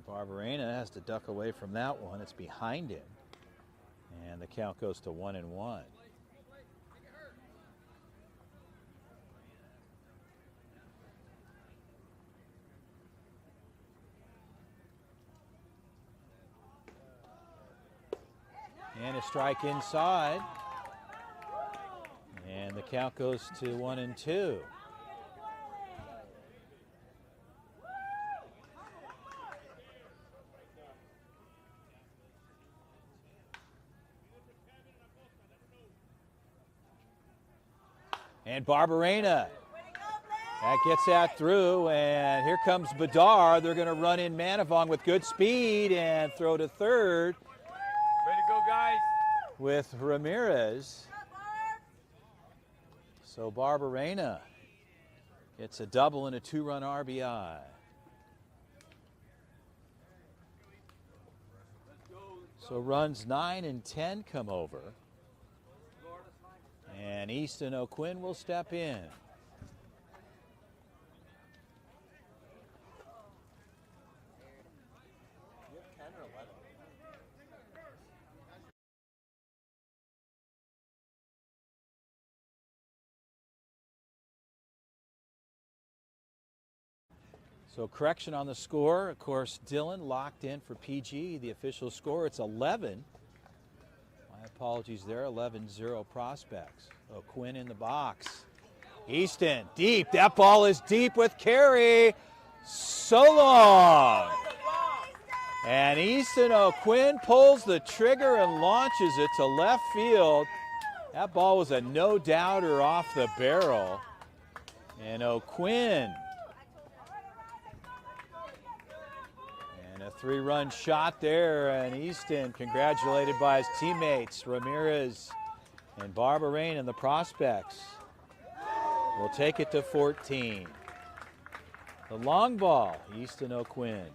Barberena has to duck away from that one. It's behind him. And the count goes to 1-1. And a strike inside. And the count goes to 1-2. And Barberena, that gets that through, and here comes Bedard. They're going to run in Manavong with good speed and throw to third. Way to go, guys. With Ramirez. So Barberena gets a double and a 2-run RBI. So runs 9 and 10 come over. And Easton O'Quinn will step in. So correction on the score. Of course, Dylan locked in for PG. The official score, it's 11. My apologies there, 11-0 Prospects. O'Quinn in the box. Easton, deep. That ball is deep with Carey. So long. And Easton O'Quinn pulls the trigger and launches it to left field. That ball was a no-doubter off the barrel. And O'Quinn. And a 3-run shot there, and Easton congratulated by his teammates, Ramirez and Barberena, and the Prospects will take it to 14. The long ball, Easton O'Quinn.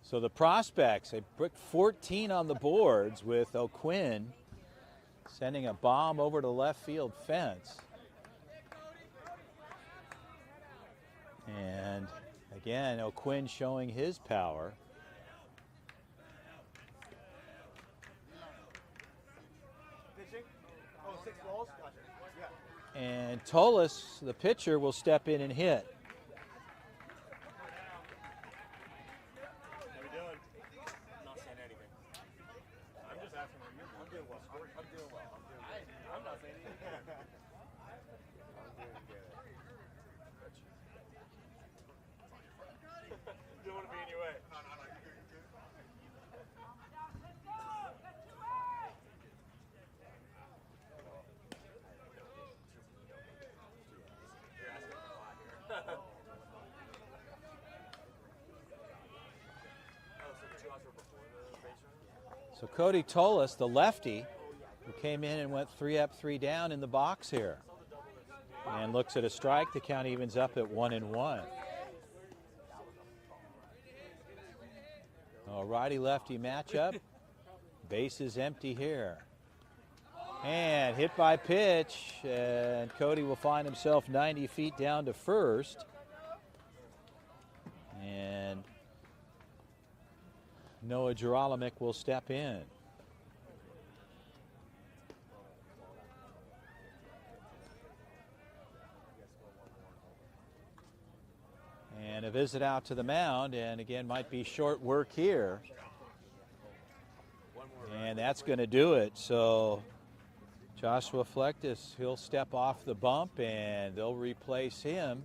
So the Prospects, they put 14 on the boards with O'Quinn sending a bomb over to left field fence. And again, O'Quinn showing his power. And Tolis, the pitcher, will step in and hit. So Cody Tolis, the lefty, who came in and went 3 up, 3 down in the box here, and looks at a strike. The count evens up at 1-1. A righty-lefty matchup. Base is empty here. And hit by pitch, and Cody will find himself 90 feet down to first. And Noah Gerolamick will step in. And a visit out to the mound, and again, might be short work here. And that's going to do it. So Joshua Flechtis, he'll step off the bump, and they'll replace him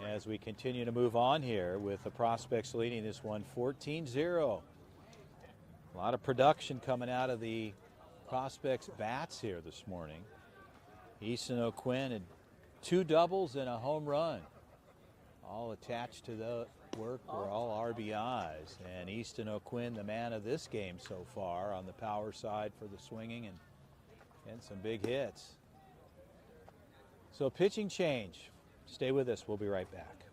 as we continue to move on here with the Prospects leading this one 14-0. A lot of production coming out of the Prospects bats here this morning. Easton O'Quinn had 2 doubles and a home run. All attached to the work were all RBIs. And Easton O'Quinn, the man of this game so far on the power side for the swinging and some big hits. So pitching change. Stay with us. We'll be right back.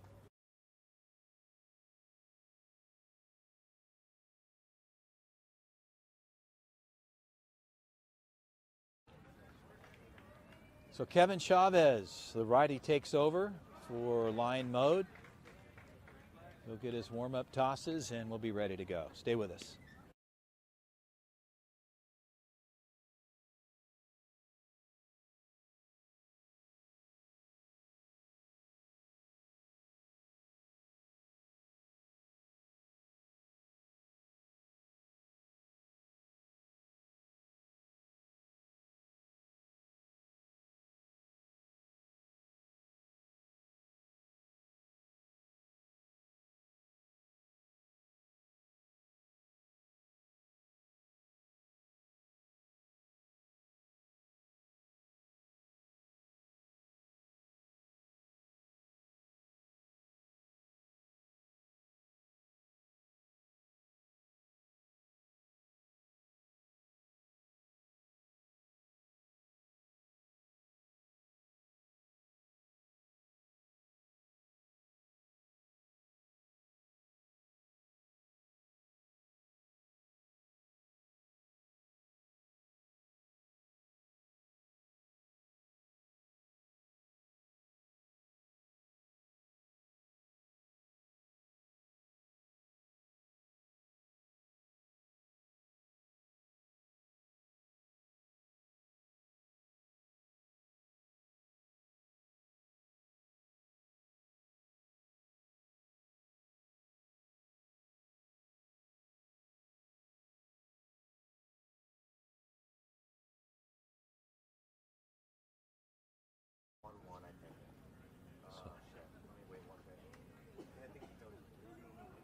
So Kevin Chavez, the righty, takes over for line mode. He'll get his warm-up tosses, and we'll be ready to go. Stay with us.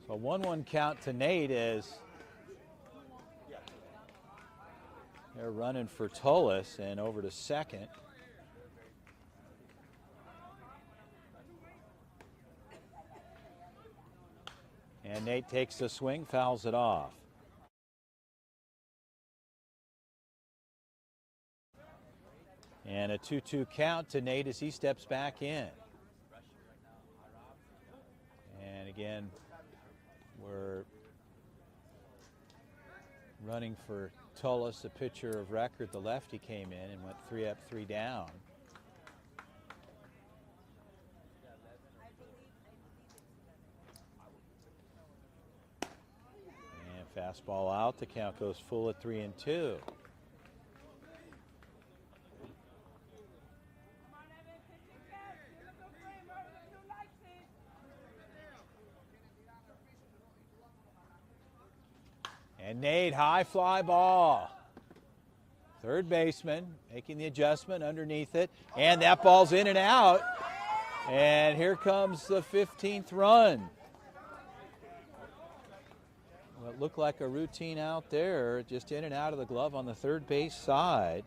So 1-1 count to Nate as they're running for Tullis and over to second. And Nate takes the swing, fouls it off. And a 2-2 count to Nate as he steps back in. And again, we're running for Tullis, the pitcher of record. The lefty came in and went 3 up, 3 down. And fastball out. The count goes full at 3-2. And Nate, high fly ball. Third baseman making the adjustment underneath it. And that ball's in and out. And here comes the 15th run. Well, it looked like a routine out there, just in and out of the glove on the third base side.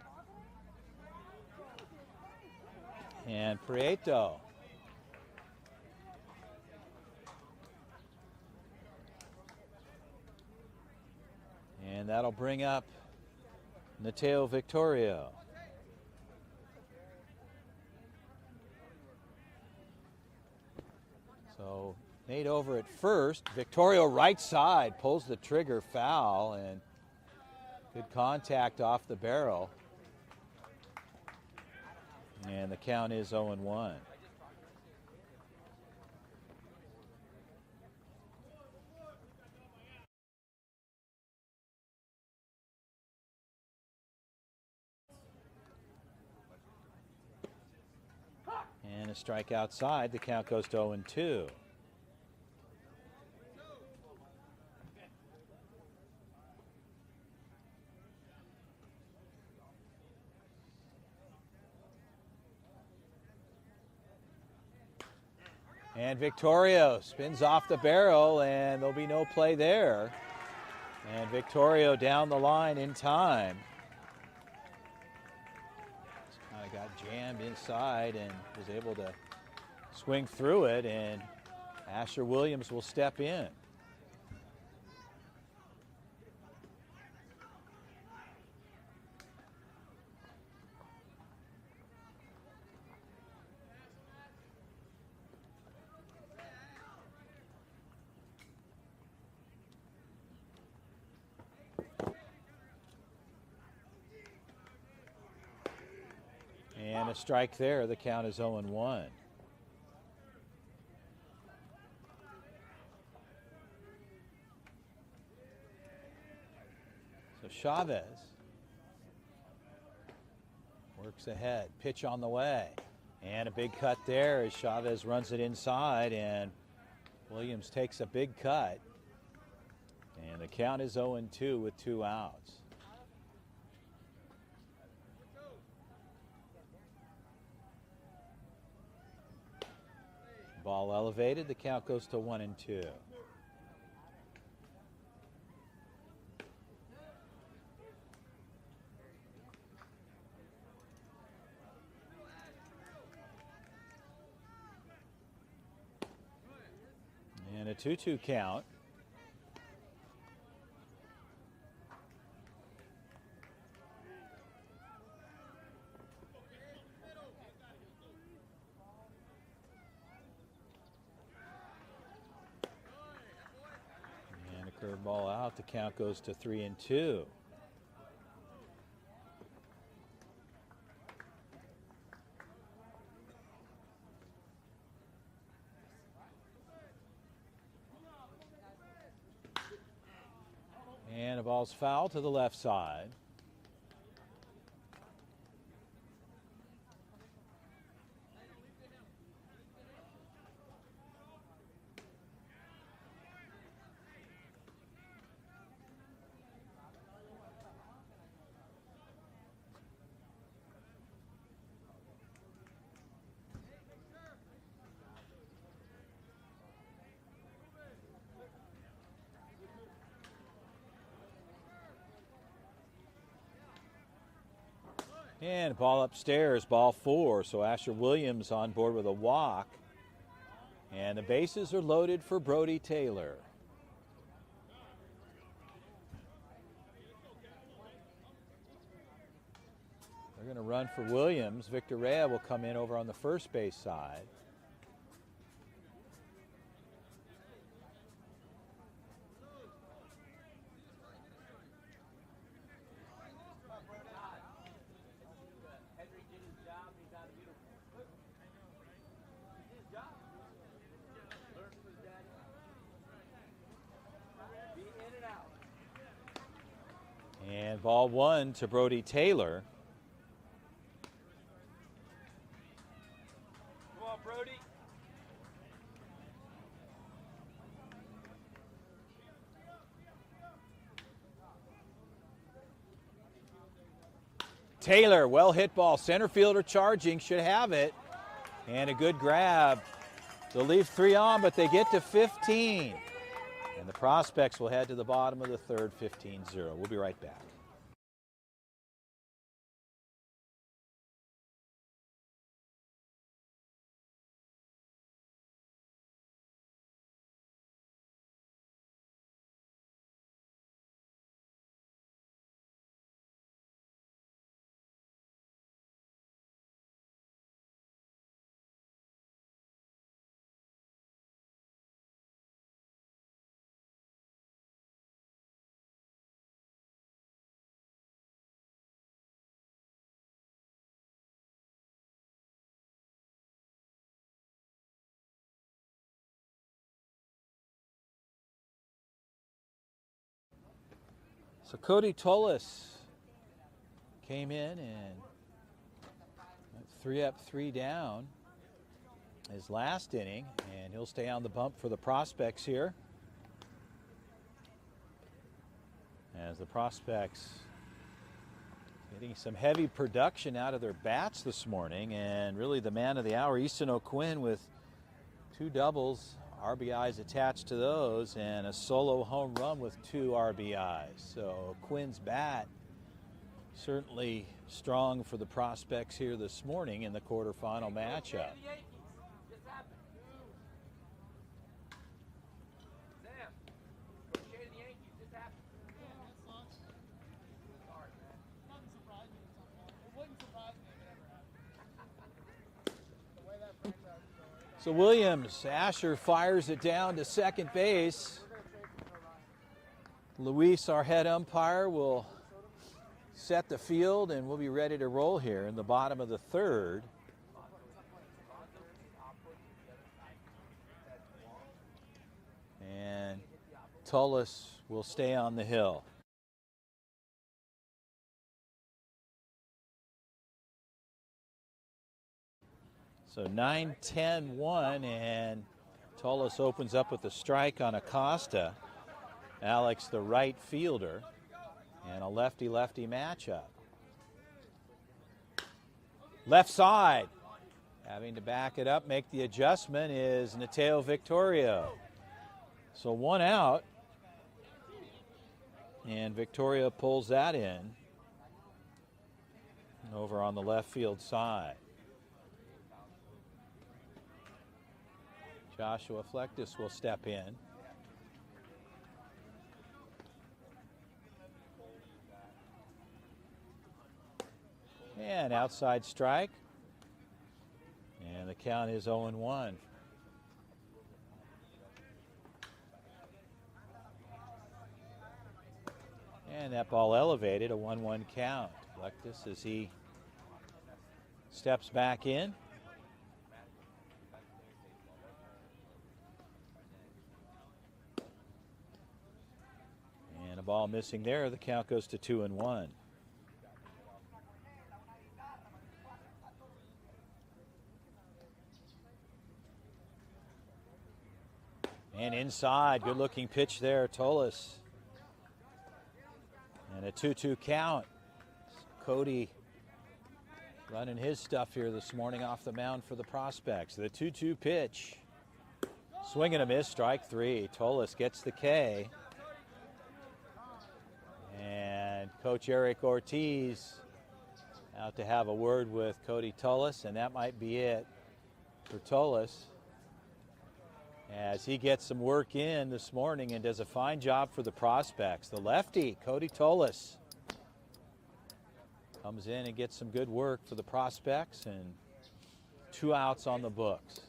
And Prieto. And that'll bring up Mateo Victorio. So Nate over at first. Victorio right side pulls the trigger, foul, and good contact off the barrel. And the count is 0-1. And a strike outside. The count goes to 0-2. And Victorio spins off the barrel, and there'll be no play there. And Victorio down the line in time. Just kind of got jammed inside and was able to swing through it, and Asher Williams will step in. And a strike there. The count is 0-1. So Chavez works ahead. Pitch on the way. And a big cut there as Chavez runs it inside, and Williams takes a big cut. And the count is 0-2 with 2 outs. Ball elevated. The count goes to 1-2. And a 2-2 count. Curveball out. The count goes to 3-2. And the ball's foul to the left side. And ball upstairs, ball 4. So Asher Williams on board with a walk. And the bases are loaded for Brody Taylor. They're going to run for Williams. Victor Rea will come in over on the first base side. And ball 1 to Brody Taylor. Come on, Brody. Taylor, well hit ball. Center fielder charging, should have it. And a good grab. They'll leave 3 on, but they get to 15. And the Prospects will head to the bottom of the third, 15-0. We'll be right back. So Cody Tullis came in and went 3 up, 3 down. his last inning, and he'll stay on the bump for the Prospects here. As the Prospects getting some heavy production out of their bats this morning, and really the man of the hour, Easton O'Quinn, with 2 doubles, RBIs attached to those, and a solo home run with 2 RBIs. So Quinn's bat certainly strong for the Prospects here this morning in the quarterfinal matchup. So Williams, Asher fires it down to second base. Luis, our head umpire, will set the field, and we'll be ready to roll here in the bottom of the 3rd. And Tullis will stay on the hill. So 9-10-1, and Tullis opens up with a strike on Acosta. Alex, the right fielder, and a lefty-lefty matchup. Left side, having to back it up, make the adjustment, is Mateo Victorio. So 1 out, and Victoria pulls that in over on the left field side. Joshua Flectus will step in. And outside strike. And the count is 0-1. And that ball elevated, a 1-1 count. Flectus as he steps back in. And a ball missing there. The count goes to 2-1. And inside, good looking pitch there, Tullis. And a 2-2 count. Cody running his stuff here this morning off the mound for the Prospects. The 2-2 pitch. Swing and a miss, strike 3. Tullis gets the K. And Coach Eric Ortiz out to have a word with Cody Tullis, and that might be it for Tullis, as he gets some work in this morning and does a fine job for the Prospects. The lefty, Cody Tullis, comes in and gets some good work for the Prospects, and 2 outs on the books.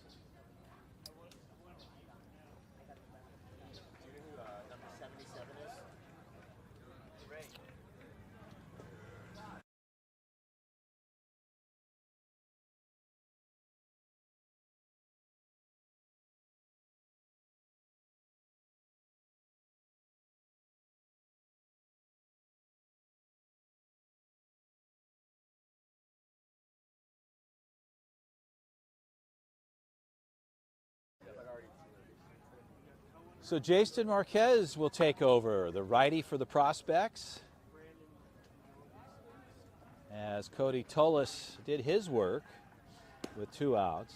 So Jason Marquez will take over, the righty for the Prospects, as Cody Tullis did his work with 2 outs.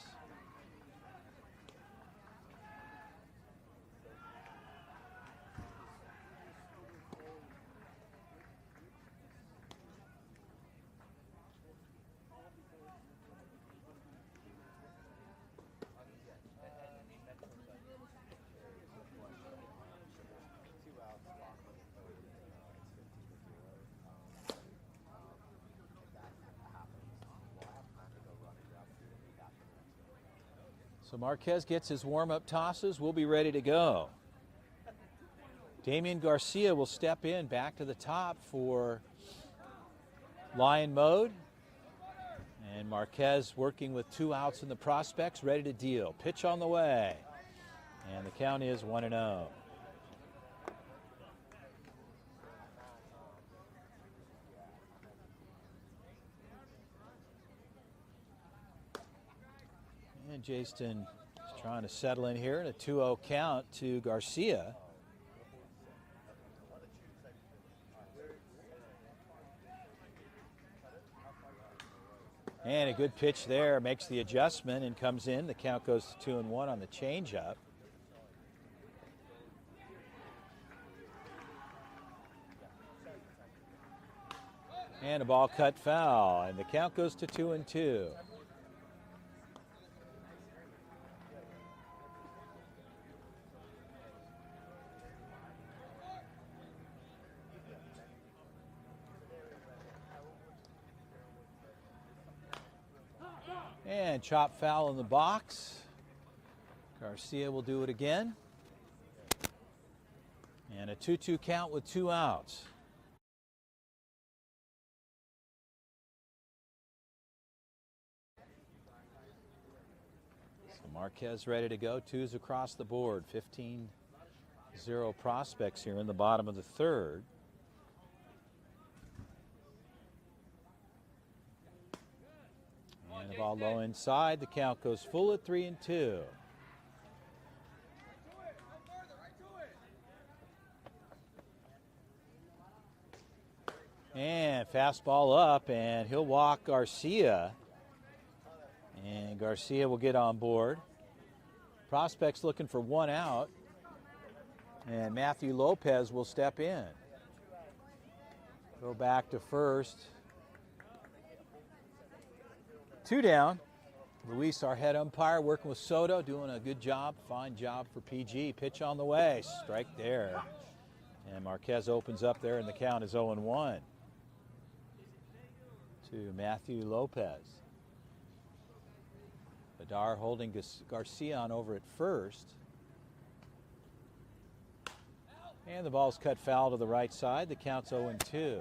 So Marquez gets his warm-up tosses. We'll be ready to go. Damian Garcia will step in back to the top for lion mode. And Marquez working with 2 outs in the Prospects, ready to deal. Pitch on the way. And the count is 1-0. And Jaston is trying to settle in here in a 2-0 count to Garcia. And a good pitch there, makes the adjustment and comes in. The count goes to 2-1 on the changeup. And a ball cut foul, and the count goes to 2-2. And chop foul in the box. Garcia will do it again. And a 2-2 count with 2 outs. So Marquez ready to go. 2s across the board. 15-0 prospects here in the bottom of the third. And the ball low inside. The count goes full at 3-2. And fastball up, and he'll walk Garcia. And Garcia will get on board. Prospects looking for 1 out. And Matthew Lopez will step in. Go back to first. 2 down. Luis, our head umpire, working with Soto, doing a good job. Fine job for PG. Pitch on the way. Strike there. And Marquez opens up there, and the count is 0-1 to Matthew Lopez. Bedar holding Garcia on over at first. And the ball's cut foul to the right side. The count's 0-2.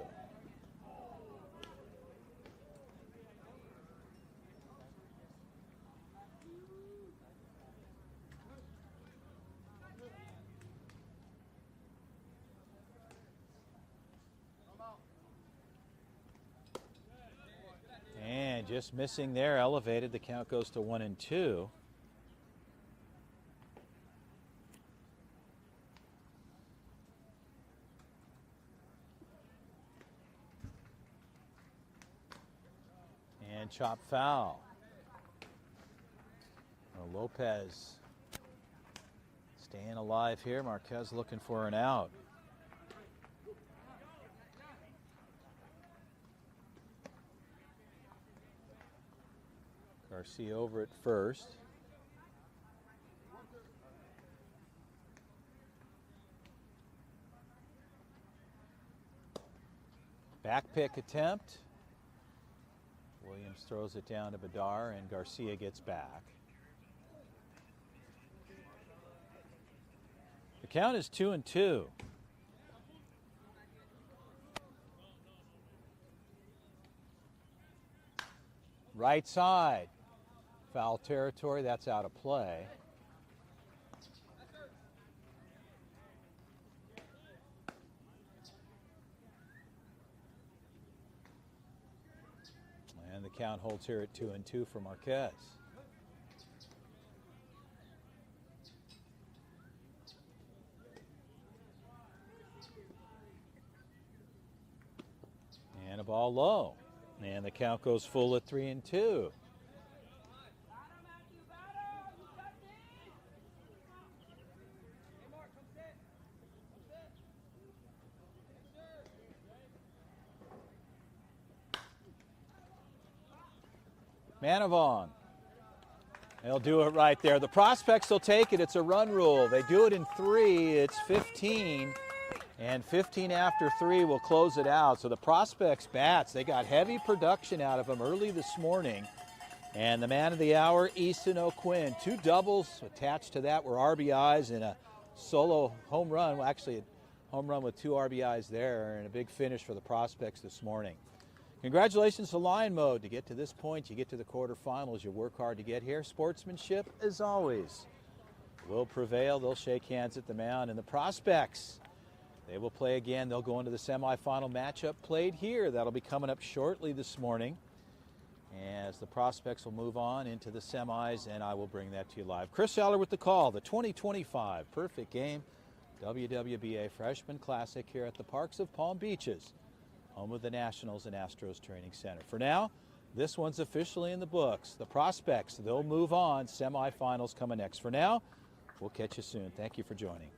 And just missing there, elevated. The count goes to 1-2. And chop foul. Well, Lopez staying alive here. Marquez looking for an out. Garcia over at first. Back pick attempt. Williams throws it down to Bedar, and Garcia gets back. The count is 2-2. Right side. Foul territory, that's out of play. And the count holds here at 2-2 for Marquez. And a ball low. And the count goes full at 3-2. Manavong. They'll do it right there. The prospects will take it. It's a run rule. They do it in 3. It's 15. And 15 after 3 will close it out. So the prospects bats, they got heavy production out of them early this morning. And the man of the hour, Easton O'Quinn. 2 doubles attached to that were RBIs and a solo home run. Well, actually, a home run with 2 RBIs there, and a big finish for the prospects this morning. Congratulations to Lion Mode. To get to this point, you get to the quarterfinals. You work hard to get here. Sportsmanship, as always, will prevail. They'll shake hands at the mound. And the prospects, they will play again. They'll go into the semifinal matchup played here. That'll be coming up shortly this morning. as the prospects will move on into the semis, and I will bring that to you live. Chris Scheller with the call, the 2025 Perfect Game WWBA Freshman Classic here at the Parks of Palm Beaches, home of the Nationals and Astros Training Center. For now, this one's officially in the books. The prospects, they'll move on. Semifinals coming next. For now, we'll catch you soon. Thank you for joining.